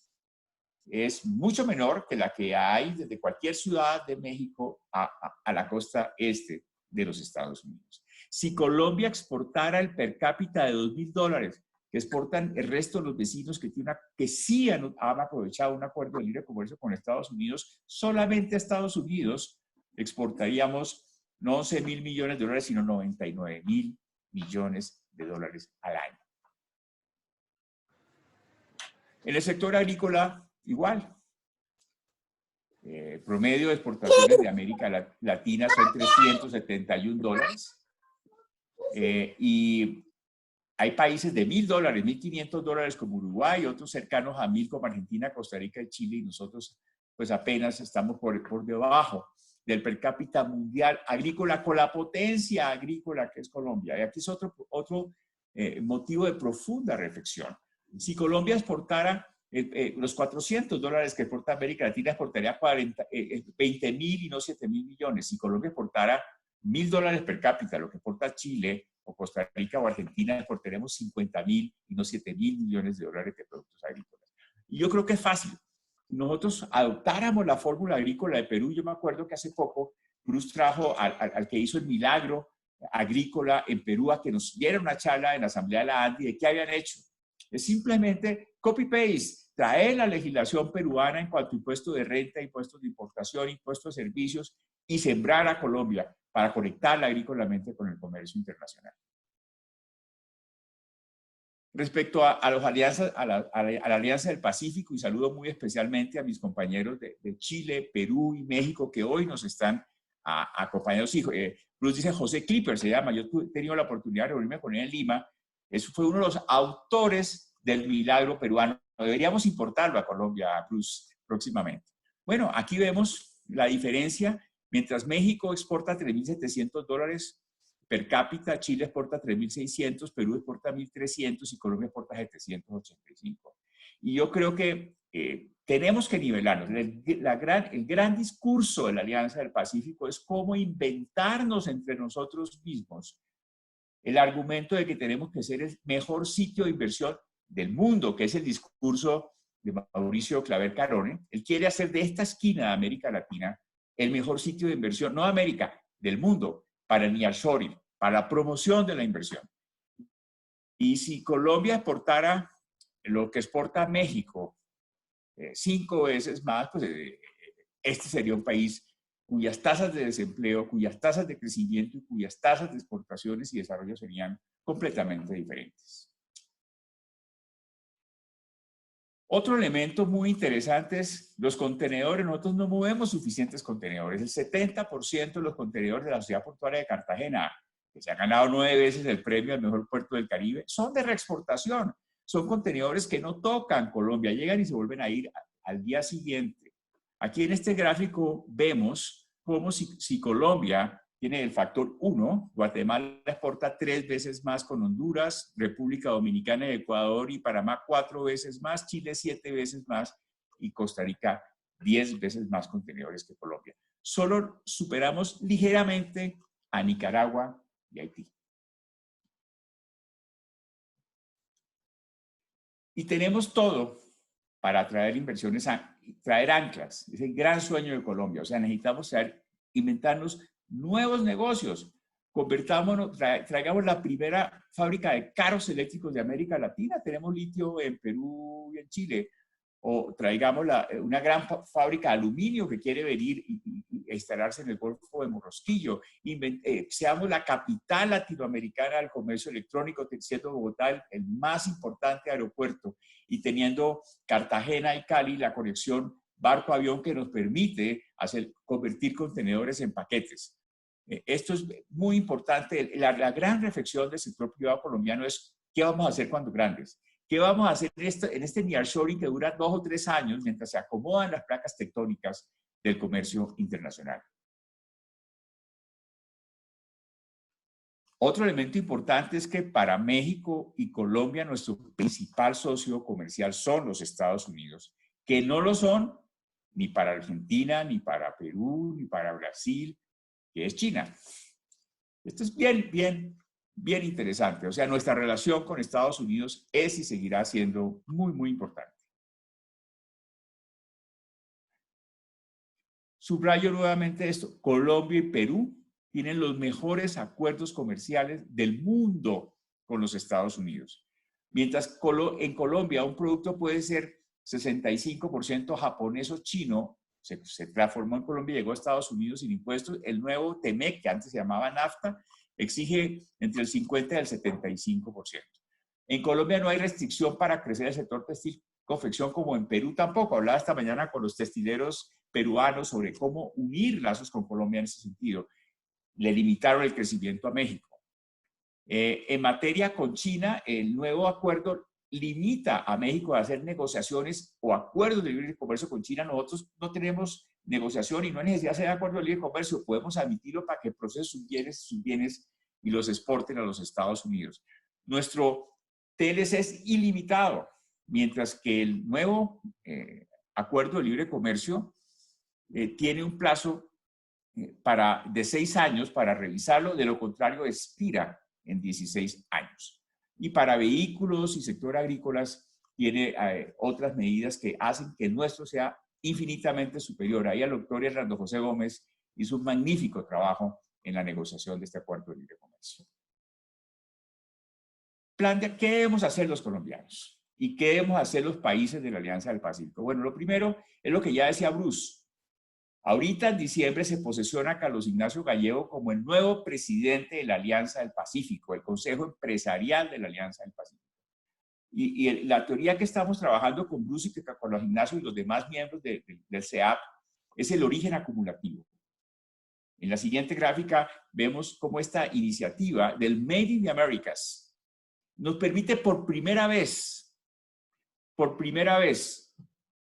es mucho menor que la que hay desde cualquier ciudad de México a la costa este de los Estados Unidos. Si Colombia exportara el per cápita de $2.000 que exportan el resto de los vecinos que sí han aprovechado un acuerdo de libre comercio con Estados Unidos, solamente a Estados Unidos exportaríamos no 11.000 millones de dólares, sino 99.000 millones de dólares al año. En el sector agrícola, igual. Promedio de exportaciones de América Latina son $371. Y hay países de $1.000, $1.500 como Uruguay, otros cercanos a 1.000 como Argentina, Costa Rica y Chile, y nosotros pues apenas estamos por debajo del per cápita mundial agrícola con la potencia agrícola que es Colombia. Y aquí es otro motivo de profunda reflexión. Si Colombia exportara los $400 que exporta América Latina, exportaría 20.000 y no 7.000 millones. Si Colombia exportara $1.000 per cápita, lo que exporta Chile o Costa Rica o Argentina, exportaremos 50.000 y no 7.000 millones de dólares de productos agrícolas. Y yo creo que es fácil. Si nosotros adoptáramos la fórmula agrícola de Perú, yo me acuerdo que hace poco Cruz trajo al que hizo el milagro agrícola en Perú a que nos diera una charla en la Asamblea de la ANDI de qué habían hecho. Es simplemente copy-paste, traer la legislación peruana en cuanto a impuestos de renta, impuestos de importación, impuestos de servicios y sembrar a Colombia para conectarla agrícolamente con el comercio internacional. Respecto a la Alianza del Pacífico, y saludo muy especialmente a mis compañeros de Chile, Perú y México que hoy nos están acompañando. Bruce dice José Clipper, se llama. Yo he tenido la oportunidad de reunirme con él en Lima. Eso fue uno de los autores del milagro peruano. Deberíamos importarlo a Colombia, Bruce, próximamente. Bueno, aquí vemos la diferencia. Mientras México exporta $3.700 per cápita, Chile exporta 3.600, Perú exporta 1.300 y Colombia exporta 785. Y yo creo que tenemos que nivelarnos. El gran discurso de la Alianza del Pacífico es cómo inventarnos entre nosotros mismos el argumento de que tenemos que ser el mejor sitio de inversión del mundo, que es el discurso de Mauricio Claver Carone. Él quiere hacer de esta esquina de América Latina el mejor sitio de inversión, no de América, del mundo, para el nearshoring, para la promoción de la inversión. Y si Colombia exportara lo que exporta México 5 veces más, pues este sería un país cuyas tasas de desempleo, cuyas tasas de crecimiento y cuyas tasas de exportaciones y desarrollo serían completamente diferentes. Otro elemento muy interesante es los contenedores. Nosotros no movemos suficientes contenedores. El 70% de los contenedores de la Sociedad Portuaria de Cartagena, que se ha ganado 9 veces el premio al mejor puerto del Caribe, son de reexportación. Son contenedores que no tocan Colombia, llegan y se vuelven a ir al día siguiente. Aquí en este gráfico vemos cómo si Colombia tiene el factor 1, Guatemala exporta 3 veces más con Honduras, República Dominicana y Ecuador y Panamá 4 veces más, Chile 7 veces más y Costa Rica 10 veces más contenedores que Colombia. Solo superamos ligeramente a Nicaragua y Haití. Y tenemos todo para atraer inversiones, traer anclas. Es el gran sueño de Colombia. O sea, necesitamos inventarnos nuevos negocios. Traigamos la primera fábrica de carros eléctricos de América Latina. Tenemos litio en Perú y en Chile. O traigamos una gran fábrica de aluminio que quiere venir y instalarse en el Golfo de Morrosquillo. Seamos la capital latinoamericana del comercio electrónico, siendo Bogotá el más importante aeropuerto y teniendo Cartagena y Cali la conexión barco-avión que nos permite convertir contenedores en paquetes. Esto es muy importante. La gran reflexión del sector privado colombiano es ¿qué vamos a hacer cuando grandes? ¿Qué vamos a hacer en este nearshoring que dura 2 o 3 años mientras se acomodan las placas tectónicas del comercio internacional? Otro elemento importante es que para México y Colombia nuestro principal socio comercial son los Estados Unidos, que no lo son ni para Argentina, ni para Perú, ni para Brasil, que es China. Esto es bien interesante. O sea, nuestra relación con Estados Unidos es y seguirá siendo muy importante. Subrayo nuevamente esto. Colombia y Perú tienen los mejores acuerdos comerciales del mundo con los Estados Unidos. Mientras en Colombia un producto puede ser 65% japonés o chino, se transformó en Colombia y llegó a Estados Unidos sin impuestos. El nuevo TEMEC, que antes se llamaba NAFTA, exige entre el 50 y el 75%. En Colombia no hay restricción para crecer el sector textil confección como en Perú tampoco. Hablaba esta mañana con los textileros peruanos sobre cómo unir lazos con Colombia en ese sentido. Le limitaron el crecimiento a México. En materia con China, el nuevo acuerdo limita a México a hacer negociaciones o acuerdos de libre comercio con China. Nosotros no tenemos negociación y no hay necesidad de hacer acuerdos de libre comercio. Podemos admitirlo para que procesen sus bienes y los exporten a los Estados Unidos. Nuestro TLC es ilimitado, mientras que el nuevo acuerdo de libre comercio tiene un plazo de 6 años para revisarlo, de lo contrario expira en 16 años. Y para vehículos y sector agrícolas tiene otras medidas que hacen que el nuestro sea infinitamente superior. Ahí el doctor Hernando José Gómez hizo un magnífico trabajo en la negociación de este acuerdo de libre comercio. ¿Qué debemos hacer los colombianos? ¿Y qué debemos hacer los países de la Alianza del Pacífico? Bueno, lo primero es lo que ya decía Bruce. Ahorita en diciembre se posesiona a Carlos Ignacio Gallego como el nuevo presidente de la Alianza del Pacífico, el Consejo Empresarial de la Alianza del Pacífico. Y la teoría que estamos trabajando con Bruce y con Carlos Ignacio y los demás miembros del CEAP es el origen acumulativo. En la siguiente gráfica vemos cómo esta iniciativa del Made in the Americas nos permite por primera vez,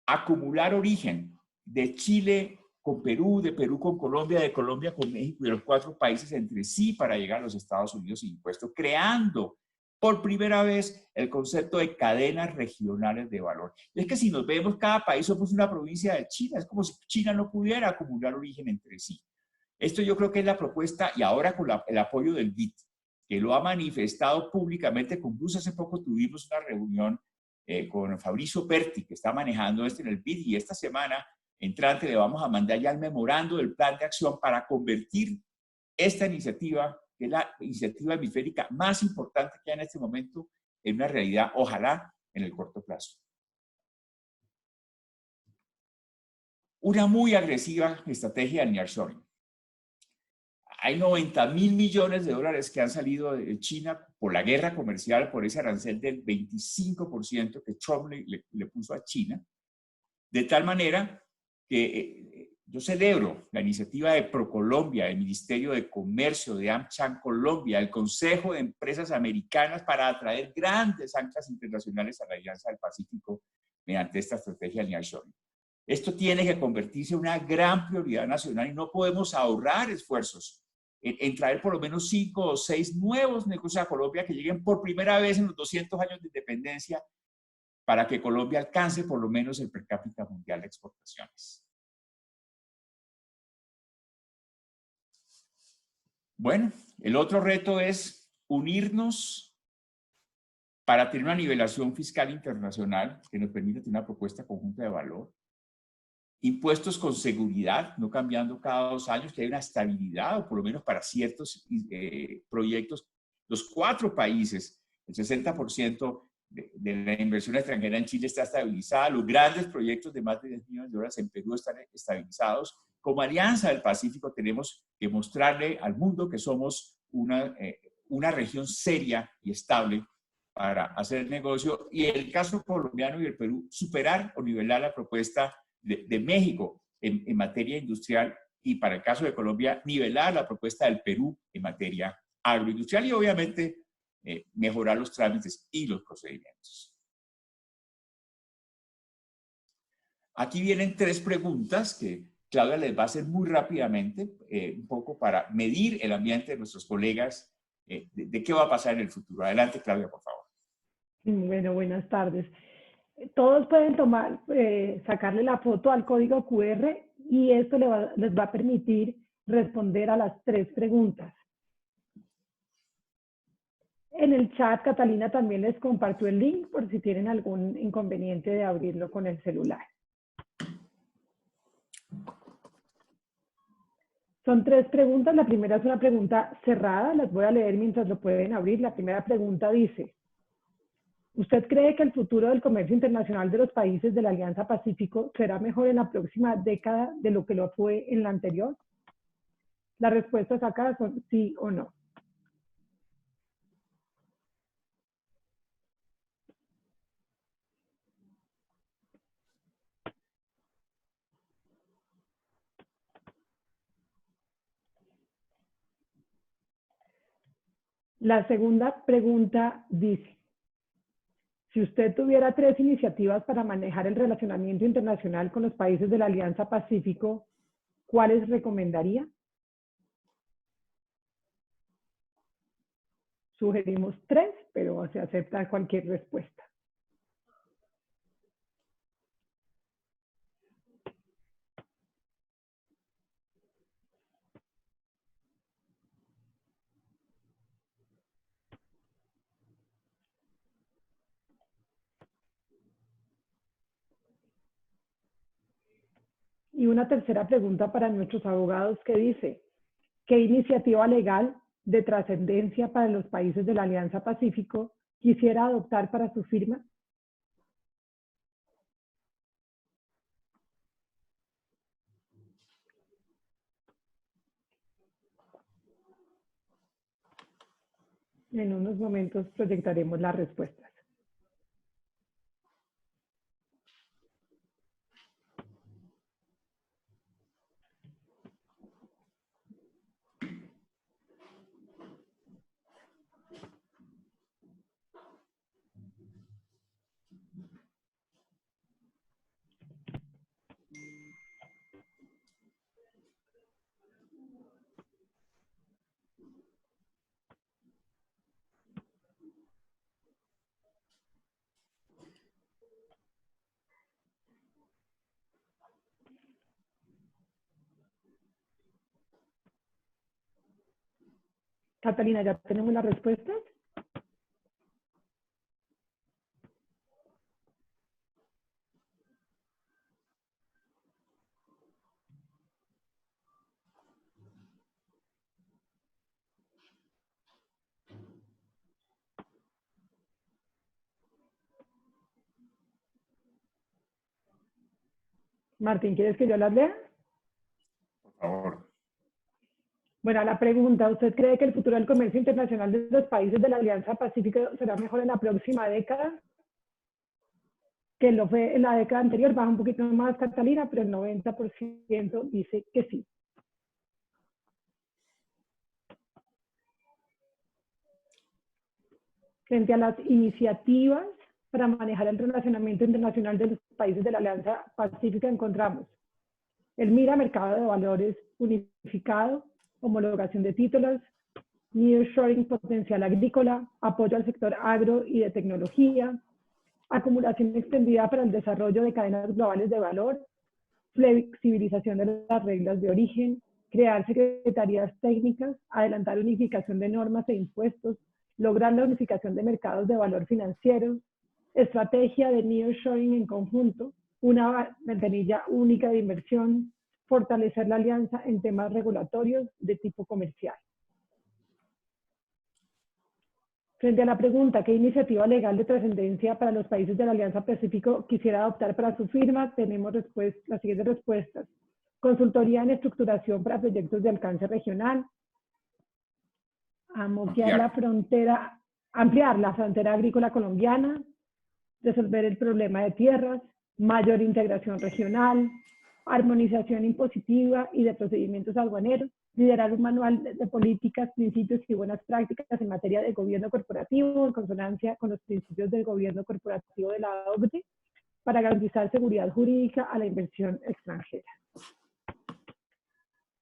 acumular origen de Chile con Perú, de Perú con Colombia, de Colombia con México y de los 4 países entre sí para llegar a los Estados Unidos sin impuestos, creando por primera vez el concepto de cadenas regionales de valor. Y es que si nos vemos, cada país somos una provincia de China, es como si China no pudiera acumular origen entre sí. Esto yo creo que es la propuesta, y ahora con el apoyo del BID, que lo ha manifestado públicamente con Bruce. Hace poco tuvimos una reunión con Fabricio Perti, que está manejando esto en el BID, y esta semana entrante le vamos a mandar ya el memorando del plan de acción para convertir esta iniciativa, que es la iniciativa hemisférica más importante que hay en este momento, en una realidad, ojalá, en el corto plazo. Una muy agresiva estrategia de nearshoring. Hay 90.000 millones de dólares que han salido de China por la guerra comercial, por ese arancel del 25% que Trump le puso a China, de tal manera que yo celebro la iniciativa de ProColombia, del Ministerio de Comercio, de AmCham Colombia, el Consejo de Empresas Americanas para atraer grandes anclas internacionales a la Alianza del Pacífico mediante esta estrategia de nearshoring. Esto tiene que convertirse en una gran prioridad nacional y no podemos ahorrar esfuerzos en traer por lo menos 5 o 6 nuevos negocios a Colombia que lleguen por primera vez en los 200 años de independencia para que Colombia alcance por lo menos el per cápita mundial de exportaciones. Bueno, el otro reto es unirnos para tener una nivelación fiscal internacional que nos permita tener una propuesta conjunta de valor. Impuestos con seguridad, no cambiando cada 2 años, que hay una estabilidad, o por lo menos para ciertos proyectos. Los 4 países, el 60% de la inversión extranjera en Chile está estabilizada. Los grandes proyectos de más de 10 millones de dólares en Perú están estabilizados. Como Alianza del Pacífico tenemos que mostrarle al mundo que somos una región seria y estable para hacer negocio. Y en el caso colombiano y el Perú, superar o nivelar la propuesta de México en materia industrial y para el caso de Colombia, nivelar la propuesta del Perú en materia agroindustrial y obviamente mejorar los trámites y los procedimientos. Aquí vienen 3 preguntas que Claudia les va a hacer muy rápidamente, un poco para medir el ambiente de nuestros colegas, de qué va a pasar en el futuro. Adelante, Claudia, por favor. Bueno, buenas tardes. Todos pueden tomar, sacarle la foto al código QR y esto les va a permitir responder a las 3 preguntas. En el chat, Catalina también les compartió el link por si tienen algún inconveniente de abrirlo con el celular. Son 3 preguntas. La primera es una pregunta cerrada. Las voy a leer mientras lo pueden abrir. La primera pregunta dice: ¿usted cree que el futuro del comercio internacional de los países de la Alianza Pacífico será mejor en la próxima década de lo que lo fue en la anterior? Las respuestas acá son sí o no. La segunda pregunta dice: si usted tuviera 3 iniciativas para manejar el relacionamiento internacional con los países de la Alianza Pacífico, ¿cuáles recomendaría? Sugerimos 3, pero se acepta cualquier respuesta. Y una tercera pregunta para nuestros abogados que dice: ¿qué iniciativa legal de trascendencia para los países de la Alianza Pacífico quisiera adoptar para su firma? En unos momentos proyectaremos las respuestas. Catalina, ¿ya tenemos las respuestas? Martín, ¿quieres que yo las lea? Por favor. Bueno, la pregunta, ¿usted cree que el futuro del comercio internacional de los países de la Alianza Pacífico será mejor en la próxima década que lo fue en la década anterior? Baja un poquito más Catalina, pero el 90% dice que sí. Frente a las iniciativas para manejar el relacionamiento internacional de los países de la Alianza Pacífica, encontramos el MIRA, mercado de valores unificado, homologación de títulos, nearshoring potencial agrícola, apoyo al sector agro y de tecnología, acumulación extendida para el desarrollo de cadenas globales de valor, flexibilización de las reglas de origen, crear secretarías técnicas, adelantar unificación de normas e impuestos, lograr la unificación de mercados de valor financiero, estrategia de nearshoring en conjunto, una ventanilla única de inversión, fortalecer la alianza en temas regulatorios de tipo comercial. Frente a la pregunta, ¿qué iniciativa legal de trascendencia para los países de la Alianza Pacífico quisiera adoptar para su firma? Tenemos las siguientes respuestas. Consultoría en estructuración para proyectos de alcance regional. Ampliar la frontera agrícola colombiana. Resolver el problema de tierras. Mayor integración regional. Armonización impositiva y de procedimientos aduaneros. Liderar un manual de políticas, principios y buenas prácticas en materia de gobierno corporativo en consonancia con los principios del gobierno corporativo de la OCDE para garantizar seguridad jurídica a la inversión extranjera.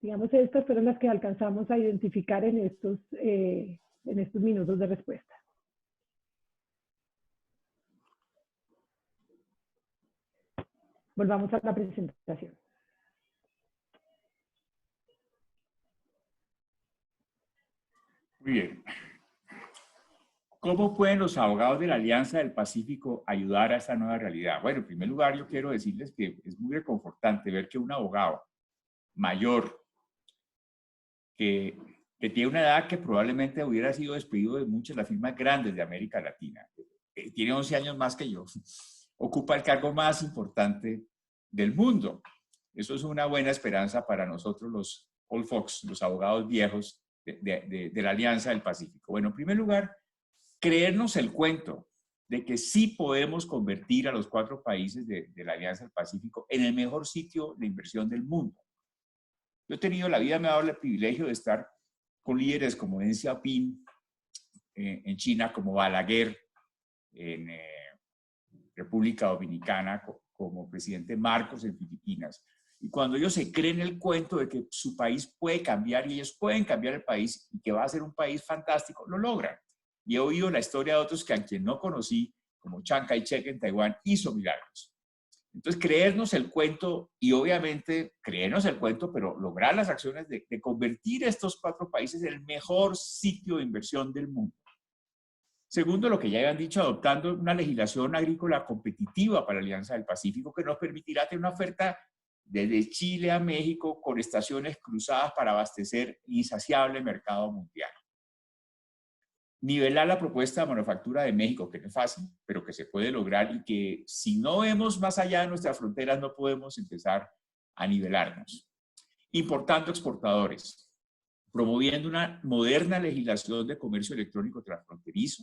Digamos, estas fueron las que alcanzamos a identificar en estos minutos de respuesta. Volvamos a la presentación. Muy bien. ¿Cómo pueden los abogados de la Alianza del Pacífico ayudar a esta nueva realidad? Bueno, en primer lugar, yo quiero decirles que es muy reconfortante ver que un abogado mayor, que tiene una edad que probablemente hubiera sido despedido de muchas de las firmas grandes de América Latina, tiene 11 años más que yo, ocupa el cargo más importante del mundo. Eso es una buena esperanza para nosotros los old folks, los abogados viejos de la Alianza del Pacífico. Bueno, en primer lugar, creernos el cuento de que sí podemos convertir a los 4 países de la Alianza del Pacífico en el mejor sitio de inversión del mundo. Yo he tenido, la vida me ha dado el privilegio de estar con líderes como Deng Xiaoping en China, como Balaguer en República Dominicana, como presidente Marcos en Filipinas. Y cuando ellos se creen el cuento de que su país puede cambiar y ellos pueden cambiar el país y que va a ser un país fantástico, lo logran. Y he oído la historia de otros que a quien no conocí, como Chiang Kai-shek en Taiwán, hizo milagros. Entonces, creernos el cuento y obviamente creernos el cuento, pero lograr las acciones de convertir estos 4 países en el mejor sitio de inversión del mundo. Segundo, lo que ya habían dicho, adoptando una legislación agrícola competitiva para la Alianza del Pacífico que nos permitirá tener una oferta desde Chile a México con estaciones cruzadas para abastecer el insaciable mercado mundial. Nivelar la propuesta de manufactura de México, que no es fácil, pero que se puede lograr y que si no vemos más allá de nuestras fronteras no podemos empezar a nivelarnos. Importando exportadores, promoviendo una moderna legislación de comercio electrónico transfronterizo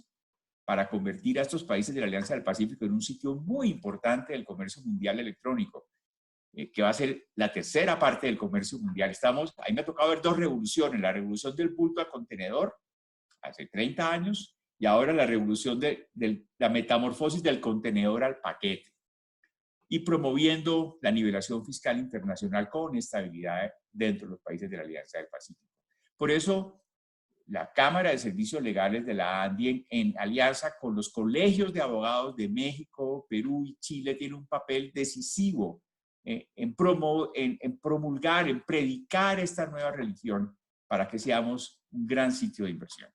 para convertir a estos países de la Alianza del Pacífico en un sitio muy importante del comercio mundial electrónico, que va a ser la tercera parte del comercio mundial. Ahí me ha tocado ver 2 revoluciones, la revolución del bulto al contenedor, hace 30 años, y ahora la revolución de la metamorfosis del contenedor al paquete, y promoviendo la nivelación fiscal internacional con estabilidad dentro de los países de la Alianza del Pacífico. Por eso, la Cámara de Servicios Legales de la ANDI, en alianza con los colegios de abogados de México, Perú y Chile, tiene un papel decisivo en promulgar, en predicar esta nueva religión para que seamos un gran sitio de inversión.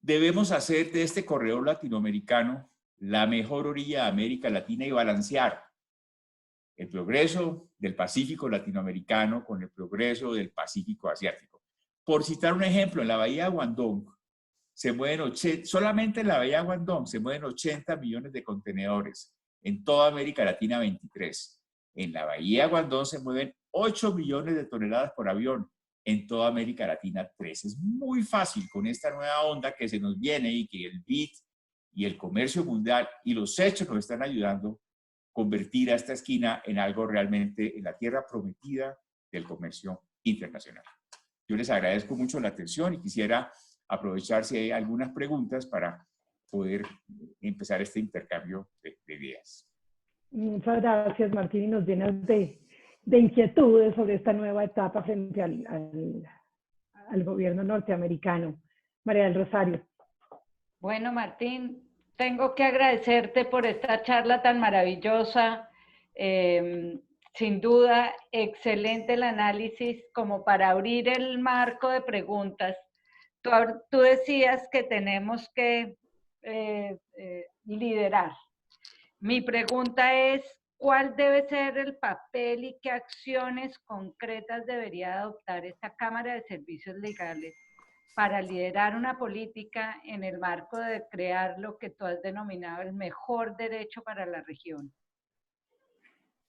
Debemos hacer de este corredor latinoamericano la mejor orilla de América Latina y balancear el progreso del Pacífico latinoamericano con el progreso del Pacífico asiático. Por citar un ejemplo, en la bahía de Guangdong, solamente en la bahía de Guangdong se mueven 80 millones de contenedores. en toda América Latina 23. En la Bahía de Guandón se mueven 8 millones de toneladas por avión, en toda América Latina 3. Es muy fácil con esta nueva onda que se nos viene y que el BID y el comercio mundial y los hechos nos están ayudando a convertir a esta esquina en algo realmente en la tierra prometida del comercio internacional. Yo les agradezco mucho la atención y quisiera aprovechar si hay algunas preguntas para poder empezar este intercambio de ideas. Muchas gracias, Martín, y nos llenas de inquietudes sobre esta nueva etapa frente al gobierno norteamericano. María del Rosario. Bueno, Martín, tengo que agradecerte por esta charla tan maravillosa. Sin duda, excelente el análisis como para abrir el marco de preguntas. Tú decías que tenemos que liderar. Mi pregunta es, ¿cuál debe ser el papel y qué acciones concretas debería adoptar esta Cámara de Servicios Legales para liderar una política en el marco de crear lo que tú has denominado el mejor derecho para la región?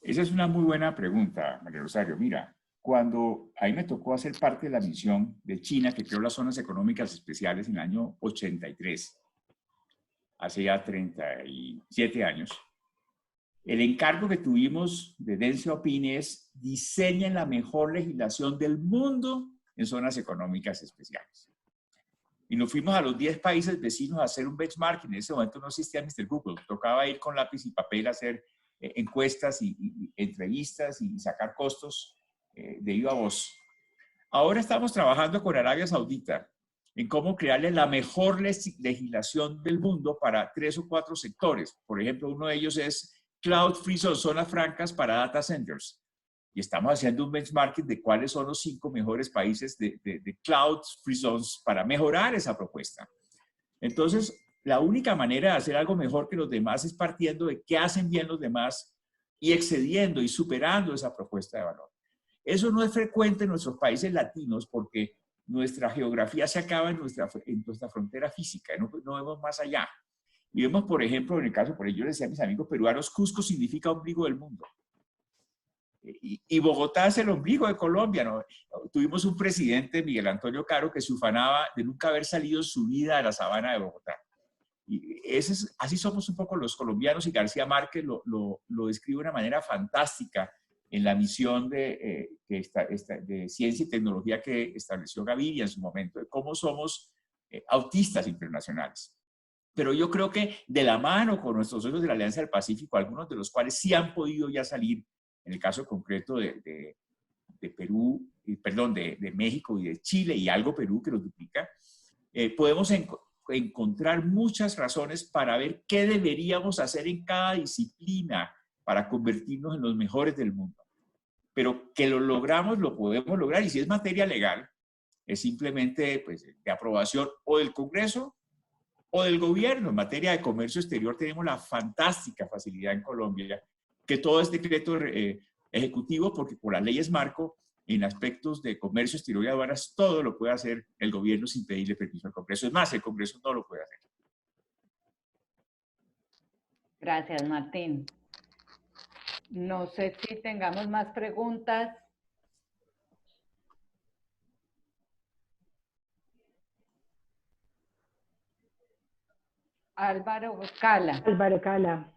Esa es una muy buena pregunta, María Rosario. Mira, cuando a mí me tocó hacer parte de la misión de China, que creó las zonas económicas especiales en el año 83, hace ya 37 años, el encargo que tuvimos de Deng Xiaoping es diseñen la mejor legislación del mundo en zonas económicas especiales. Y nos fuimos a los 10 países vecinos a hacer un benchmark. En ese momento no existía Mr. Google. Tocaba ir con lápiz y papel a hacer encuestas y entrevistas y sacar costos de viva voz. Ahora estamos trabajando con Arabia Saudita en cómo crearle la mejor legislación del mundo para 3 o 4 sectores. Por ejemplo, uno de ellos es Cloud Free Zone, zonas francas para data centers. Y estamos haciendo un benchmarking de cuáles son los 5 mejores países de Cloud Free Zones para mejorar esa propuesta. Entonces, la única manera de hacer algo mejor que los demás es partiendo de qué hacen bien los demás y excediendo y superando esa propuesta de valor. Eso no es frecuente en nuestros países latinos porque nuestra geografía se acaba en nuestra frontera física, no vemos más allá. Y vemos, por ejemplo, en el caso, por ello yo les decía a mis amigos peruanos, Cusco significa ombligo del mundo. Y Bogotá es el ombligo de Colombia, ¿no? Tuvimos un presidente, Miguel Antonio Caro, que se ufanaba de nunca haber salido en su vida de la sabana de Bogotá. Y así somos un poco los colombianos, y García Márquez lo describe de una manera fantástica en la misión de ciencia y tecnología que estableció Gaviria en su momento, de cómo somos autistas internacionales. Pero yo creo que de la mano con nuestros socios de la Alianza del Pacífico, algunos de los cuales sí han podido ya salir, en el caso concreto de Perú, perdón, de México y de Chile, y algo Perú que los duplica, podemos encontrar muchas razones para ver qué deberíamos hacer en cada disciplina para convertirnos en los mejores del mundo. Pero que lo logramos, lo podemos lograr, y si es materia legal, es simplemente pues, de aprobación o del Congreso o del gobierno. En materia de comercio exterior tenemos la fantástica facilidad en Colombia que todo es decreto ejecutivo, porque por las leyes marco, en aspectos de comercio exterior y aduanas, todo lo puede hacer el gobierno sin pedirle permiso al Congreso. Es más, el Congreso no lo puede hacer. Gracias, Martín. No sé si tengamos más preguntas. Álvaro Cala. Álvaro Cala.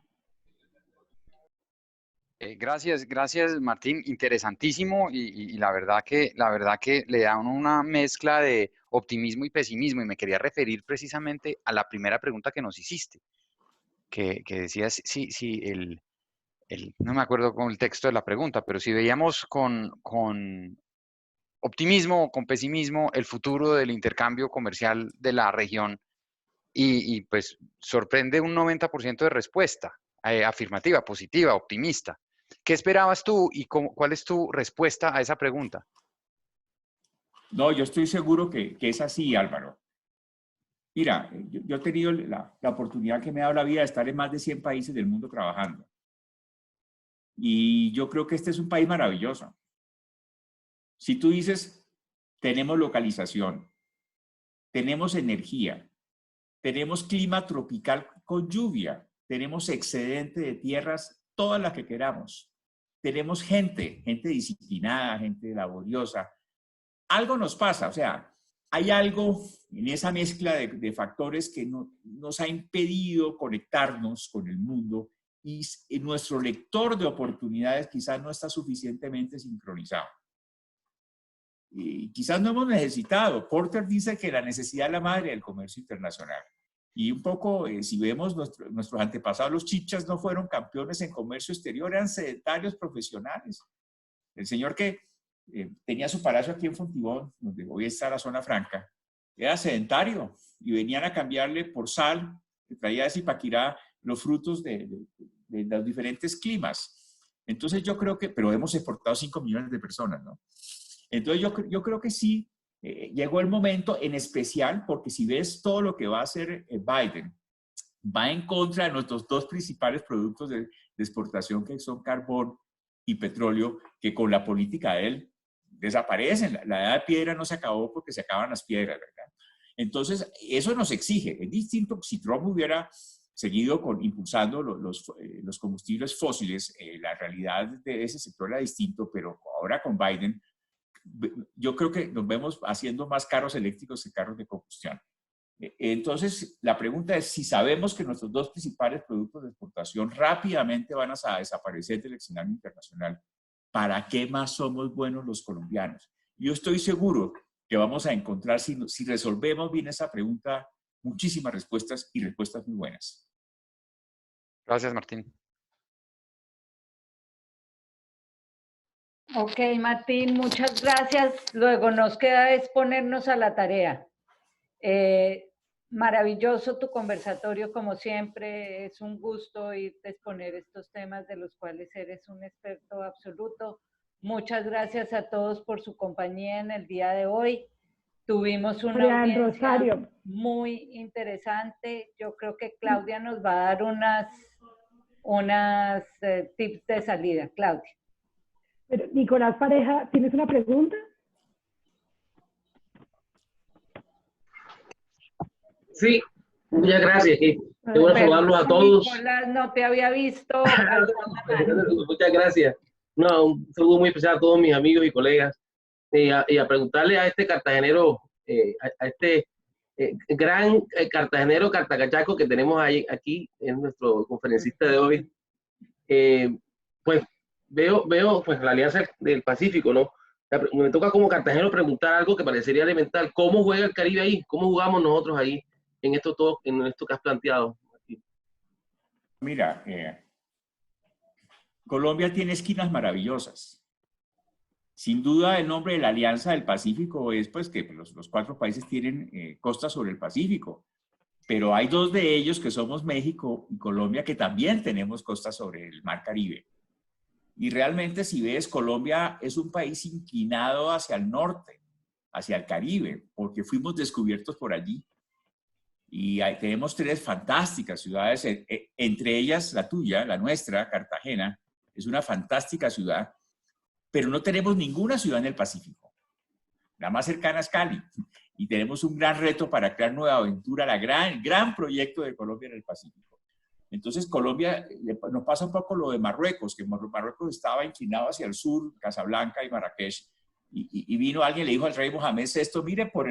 Gracias Martín, interesantísimo y la verdad que le da una mezcla de optimismo y pesimismo, y me quería referir precisamente a la primera pregunta que nos hiciste, que decías no me acuerdo con el texto de la pregunta, pero si veíamos con optimismo o con pesimismo el futuro del intercambio comercial de la región, y pues sorprende un 90% de respuesta afirmativa, positiva, optimista. ¿Qué esperabas tú y cuál es tu respuesta a esa pregunta? No, yo estoy seguro que es así, Álvaro. Mira, yo he tenido la oportunidad que me ha dado la vida de estar en más de 100 países del mundo trabajando. Y yo creo que este es un país maravilloso. Si tú dices, tenemos localización, tenemos energía, tenemos clima tropical con lluvia, tenemos excedente de tierras, todas las que queramos. Tenemos gente disciplinada, gente laboriosa. Algo nos pasa, o sea, hay algo en esa mezcla de factores que nos ha impedido conectarnos con el mundo y nuestro lector de oportunidades quizás no está suficientemente sincronizado. Y quizás no hemos necesitado. Porter dice que la necesidad es la madre del comercio internacional. Y un poco, si vemos nuestros antepasados, los chichas no fueron campeones en comercio exterior, eran sedentarios profesionales. El señor que tenía su palacio aquí en Fontibón, donde hoy está la zona franca, era sedentario y venían a cambiarle por sal, que traía de Zipaquirá los frutos de los diferentes climas. Entonces yo creo que, pero hemos exportado 5 millones de personas, ¿no? Entonces yo creo que sí, llegó el momento, en especial porque si ves todo lo que va a hacer Biden, va en contra de nuestros dos principales productos de exportación, que son carbón y petróleo, que con la política de él desaparecen. La edad de piedra no se acabó porque se acaban las piedras, ¿verdad? Entonces, eso nos exige. Es distinto si Trump hubiera seguido impulsando los combustibles fósiles, la realidad de ese sector era distinto, pero ahora con Biden, yo creo que nos vemos haciendo más carros eléctricos que carros de combustión. Entonces, la pregunta es, si sabemos que nuestros dos principales productos de exportación rápidamente van a desaparecer del escenario internacional, ¿para qué más somos buenos los colombianos? Yo estoy seguro que vamos a encontrar, si resolvemos bien esa pregunta, muchísimas respuestas y respuestas muy buenas. Gracias, Martín. Ok, Martín, muchas gracias. Luego nos queda exponernos a la tarea. Maravilloso tu conversatorio, como siempre. Es un gusto irte a exponer estos temas de los cuales eres un experto absoluto. Muchas gracias a todos por su compañía en el día de hoy. Tuvimos una audiencia muy interesante. Yo creo que Claudia nos va a dar unas tips de salida. Claudia. Pero, Nicolás Pareja, ¿tienes una pregunta? Sí, muchas gracias. Qué bueno saludarlos a todos. Nicolás, no te había visto. Muchas gracias. No, un saludo muy especial a todos mis amigos y colegas. Y a preguntarle a este cartagenero, a este gran cartagenero cartacachaco que tenemos aquí, es nuestro conferencista de hoy. Pues veo pues la Alianza del Pacífico, ¿no? Me toca como cartagenero preguntar algo que parecería elemental. ¿Cómo juega el Caribe ahí? ¿Cómo jugamos nosotros ahí en esto que has planteado? Mira, Colombia tiene esquinas maravillosas. Sin duda, el nombre de la Alianza del Pacífico es pues que los 4 países tienen costas sobre el Pacífico, pero hay 2 de ellos que somos México y Colombia, que también tenemos costas sobre el Mar Caribe. Y realmente, si ves, Colombia es un país inclinado hacia el norte, hacia el Caribe, porque fuimos descubiertos por allí. Y tenemos 3 fantásticas ciudades, entre ellas la tuya, la nuestra, Cartagena, es una fantástica ciudad, pero no tenemos ninguna ciudad en el Pacífico. La más cercana es Cali. Y tenemos un gran reto para crear Nueva Aventura, el gran proyecto de Colombia en el Pacífico. Entonces, Colombia, nos pasa un poco lo de Marruecos, que Marruecos estaba inclinado hacia el sur, Casablanca y Marrakech, y vino alguien, le dijo al rey Mohamed VI, mire, por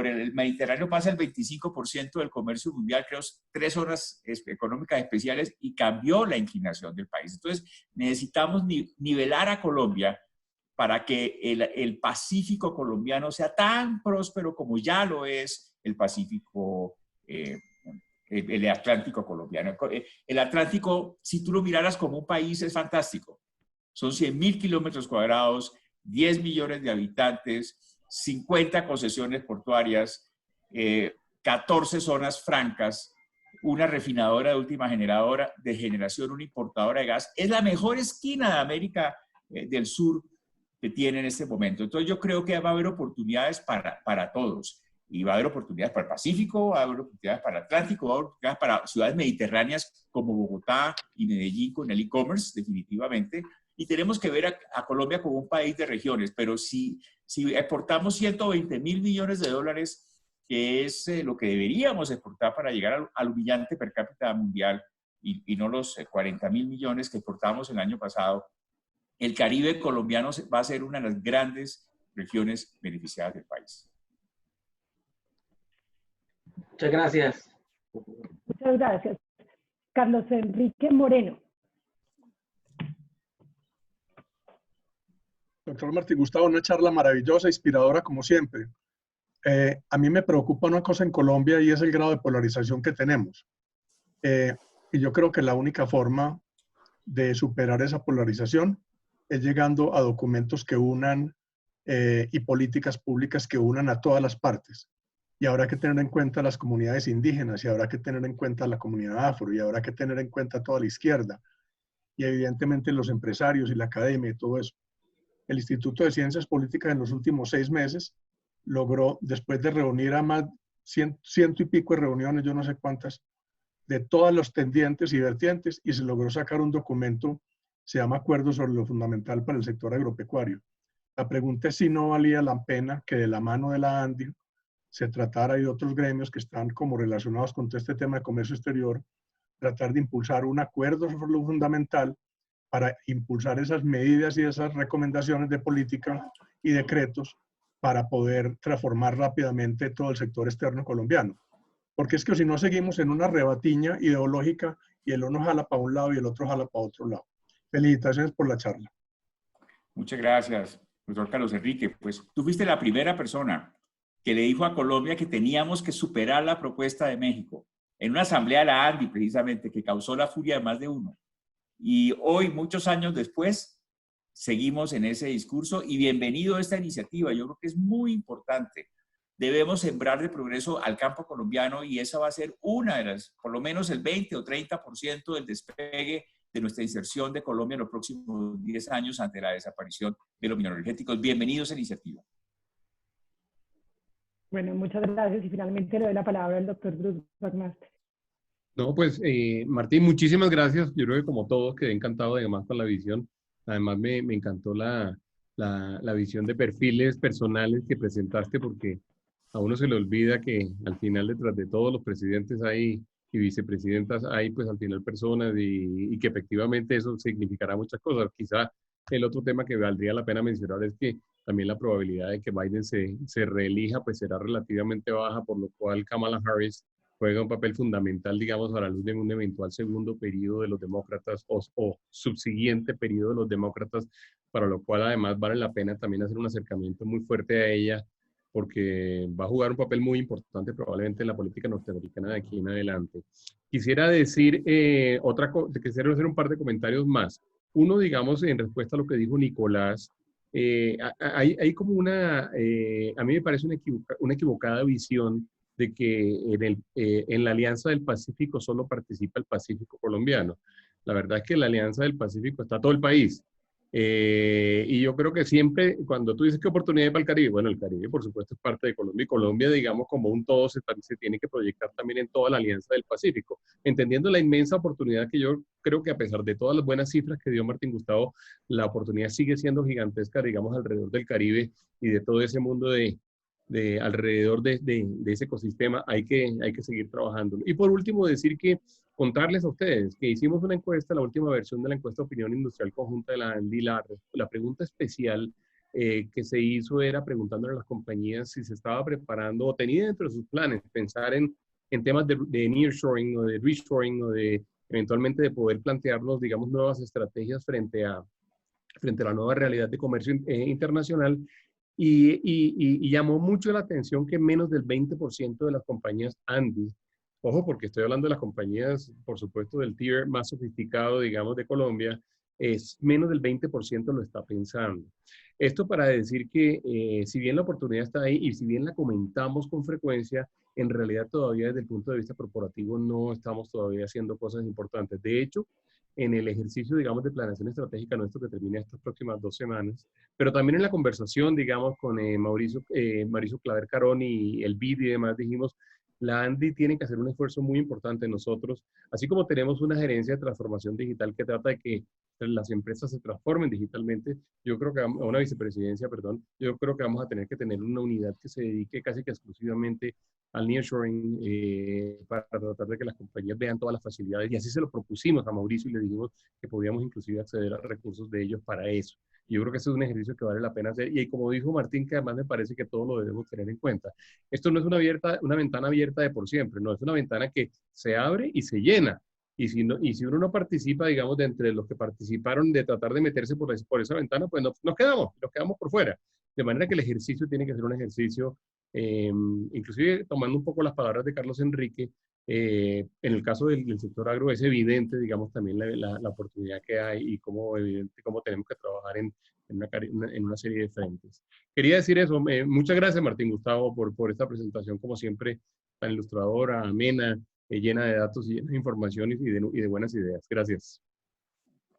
el Mediterráneo pasa el 25% del comercio mundial, creo 3 zonas económicas especiales, y cambió la inclinación del país. Entonces, necesitamos nivelar a Colombia para que el Pacífico colombiano sea tan próspero como ya lo es el Pacífico el Atlántico colombiano. El Atlántico, si tú lo miraras como un país, es fantástico. Son 100.000 kilómetros cuadrados, 10 millones de habitantes, 50 concesiones portuarias, 14 zonas francas, una refinadora de última generación, una importadora de gas. Es la mejor esquina de América del Sur que tiene en este momento. Entonces yo creo que va a haber oportunidades para todos. Y va a haber oportunidades para el Pacífico, va a haber oportunidades para el Atlántico, va a haber oportunidades para ciudades mediterráneas como Bogotá y Medellín con el e-commerce, definitivamente. Y tenemos que ver a Colombia como un país de regiones. Pero si exportamos 120.000 millones de dólares, que es lo que deberíamos exportar para llegar al humillante per cápita mundial, y no los 40.000 millones que exportamos el año pasado, el Caribe colombiano va a ser una de las grandes regiones beneficiadas del país. Muchas gracias. Muchas gracias. Carlos Enrique Moreno. Doctor Martín Gustavo, una charla maravillosa, inspiradora como siempre. A mí me preocupa una cosa en Colombia y es el grado de polarización que tenemos. Y yo creo que la única forma de superar esa polarización es llegando a documentos que unan y políticas públicas que unan a todas las partes. Y habrá que tener en cuenta las comunidades indígenas, y habrá que tener en cuenta la comunidad afro, y habrá que tener en cuenta toda la izquierda, y evidentemente los empresarios y la academia y todo eso. El Instituto de Ciencias Políticas en los últimos 6 meses logró, después de reunir a más ciento y pico de reuniones, yo no sé cuántas, de todos los tendientes y vertientes, y se logró sacar un documento, se llama Acuerdo sobre lo Fundamental para el Sector Agropecuario. La pregunta es si no valía la pena que de la mano de la ANDI se tratara y de otros gremios que están como relacionados con todo este tema de comercio exterior, tratar de impulsar un acuerdo sobre lo fundamental para impulsar esas medidas y esas recomendaciones de política y decretos para poder transformar rápidamente todo el sector externo colombiano. Porque es que si no seguimos en una rebatiña ideológica y el uno jala para un lado y el otro jala para otro lado. Felicitaciones por la charla. Muchas gracias, doctor Carlos Enrique. Pues tú fuiste la primera persona que le dijo a Colombia que teníamos que superar la propuesta de México en una asamblea de la ANDI, precisamente, que causó la furia de más de uno. Y hoy, muchos años después, seguimos en ese discurso y bienvenido a esta iniciativa. Yo creo que es muy importante. Debemos sembrar de progreso al campo colombiano y esa va a ser una de las, por lo menos el 20 o 30% del despegue de nuestra inserción de Colombia en los próximos 10 años ante la desaparición de los mineroenergéticos. Bienvenidos a la iniciativa. Bueno, muchas gracias y finalmente le doy la palabra al doctor Bruce McMaster. No, pues Martín, muchísimas gracias. Yo creo que como todos quedé encantado además con la visión. Además me encantó la visión de perfiles personales que presentaste porque a uno se le olvida que al final detrás de todos los presidentes hay y vicepresidentas hay pues al final personas y que efectivamente eso significará muchas cosas. Quizá el otro tema que valdría la pena mencionar es que también la probabilidad de que Biden se reelija pues será relativamente baja, por lo cual Kamala Harris juega un papel fundamental, digamos, a la luz de un eventual segundo periodo de los demócratas o subsiguiente periodo de los demócratas, para lo cual además vale la pena también hacer un acercamiento muy fuerte a ella, porque va a jugar un papel muy importante probablemente en la política norteamericana de aquí en adelante. Quisiera decir quisiera hacer un par de comentarios más. Uno, digamos, en respuesta a lo que dijo Nicolás, hay como a mí me parece una equivocada visión de que en la Alianza del Pacífico solo participa el Pacífico colombiano. La verdad es que en la Alianza del Pacífico está todo el país. Y yo creo que siempre, cuando tú dices qué oportunidad hay para el Caribe, bueno, el Caribe por supuesto es parte de Colombia y Colombia, digamos, como un todo se tiene que proyectar también en toda la Alianza del Pacífico, entendiendo la inmensa oportunidad que yo creo que a pesar de todas las buenas cifras que dio Martín Gustavo, la oportunidad sigue siendo gigantesca, digamos, alrededor del Caribe y de todo ese mundo alrededor de ese ecosistema. Hay que seguir trabajando. Y por último, decir que contarles a ustedes que hicimos una encuesta, la última versión de la encuesta de opinión industrial conjunta de la ANDI. La pregunta especial que se hizo era preguntándole a las compañías si se estaba preparando o tenía dentro de sus planes pensar en temas de nearshoring o de reshoring o de eventualmente de poder plantearnos, digamos, nuevas estrategias frente a la nueva realidad de comercio internacional. Y llamó mucho la atención que menos del 20% de las compañías ANDI, ojo, porque estoy hablando de las compañías, por supuesto, del tier más sofisticado, digamos, de Colombia, es menos del 20% lo está pensando. Esto para decir que si bien la oportunidad está ahí y si bien la comentamos con frecuencia, en realidad todavía desde el punto de vista corporativo no estamos todavía haciendo cosas importantes. De hecho, en el ejercicio, digamos, de planeación estratégica nuestro que termina estas próximas 2 semanas, pero también en la conversación, digamos, con Mauricio Claver Carón y el BID y demás, dijimos, la ANDI tiene que hacer un esfuerzo muy importante en nosotros, así como tenemos una gerencia de transformación digital que trata de que las empresas se transformen digitalmente, yo creo que, una vicepresidencia, perdón, yo creo que vamos a tener que tener una unidad que se dedique casi que exclusivamente al nearshoring, para tratar de que las compañías vean todas las facilidades. Y así se lo propusimos a Mauricio y le dijimos que podíamos inclusive acceder a recursos de ellos para eso. Yo creo que ese es un ejercicio que vale la pena hacer. Y como dijo Martín, que además me parece que todos lo debemos tener en cuenta. Esto no es una ventana abierta de por siempre, no, es una ventana que se abre y se llena. Y si uno no participa, digamos, de entre los que participaron de tratar de meterse por esa ventana, pues nos quedamos por fuera. De manera que el ejercicio tiene que ser un ejercicio, inclusive tomando un poco las palabras de Carlos Enrique, en el caso del sector agro es evidente, digamos, también la oportunidad que hay y cómo tenemos que trabajar en una serie de frentes. Quería decir eso. Muchas gracias, Martín Gustavo, por esta presentación, como siempre, tan ilustradora, amena, llena de datos y llena de información y de buenas ideas. Gracias.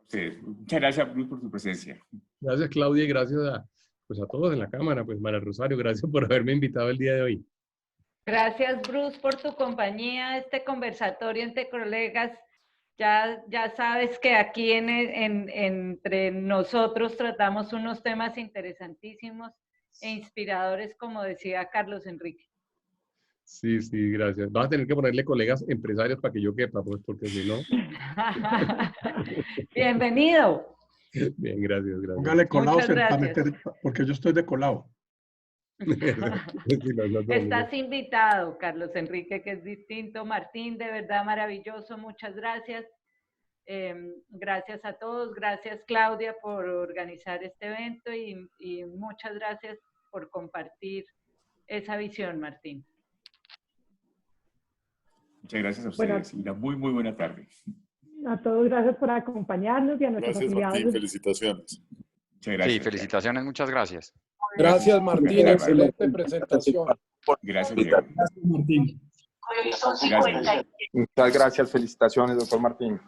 Sí, muchas gracias, Bruce, por tu presencia. Gracias, Claudia, y gracias a todos en la cámara. Pues, María Rosario, gracias por haberme invitado el día de hoy. Gracias, Bruce, por tu compañía, este conversatorio entre colegas. Ya sabes que aquí entre nosotros tratamos unos temas interesantísimos e inspiradores, como decía Carlos Enrique. Sí, gracias. Vas a tener que ponerle colegas empresarios para que yo quepa, pues, porque si no... Bienvenido. Bien, gracias. Póngale colado para meter, porque yo estoy de colado. Estás invitado, Carlos Enrique, que es distinto. Martín, de verdad maravilloso, muchas gracias. Gracias a todos, gracias Claudia por organizar este evento y muchas gracias por compartir esa visión, Martín. Muchas gracias a ustedes y una muy buena tarde. A todos, gracias por acompañarnos y a nuestros afiliados. Martín, felicitaciones. Muchas gracias. Sí, felicitaciones, muchas gracias. Gracias, Martín, excelente presentación. Gracias, Diego. Gracias, Martín. Gracias. Muchas gracias, felicitaciones, doctor Martín.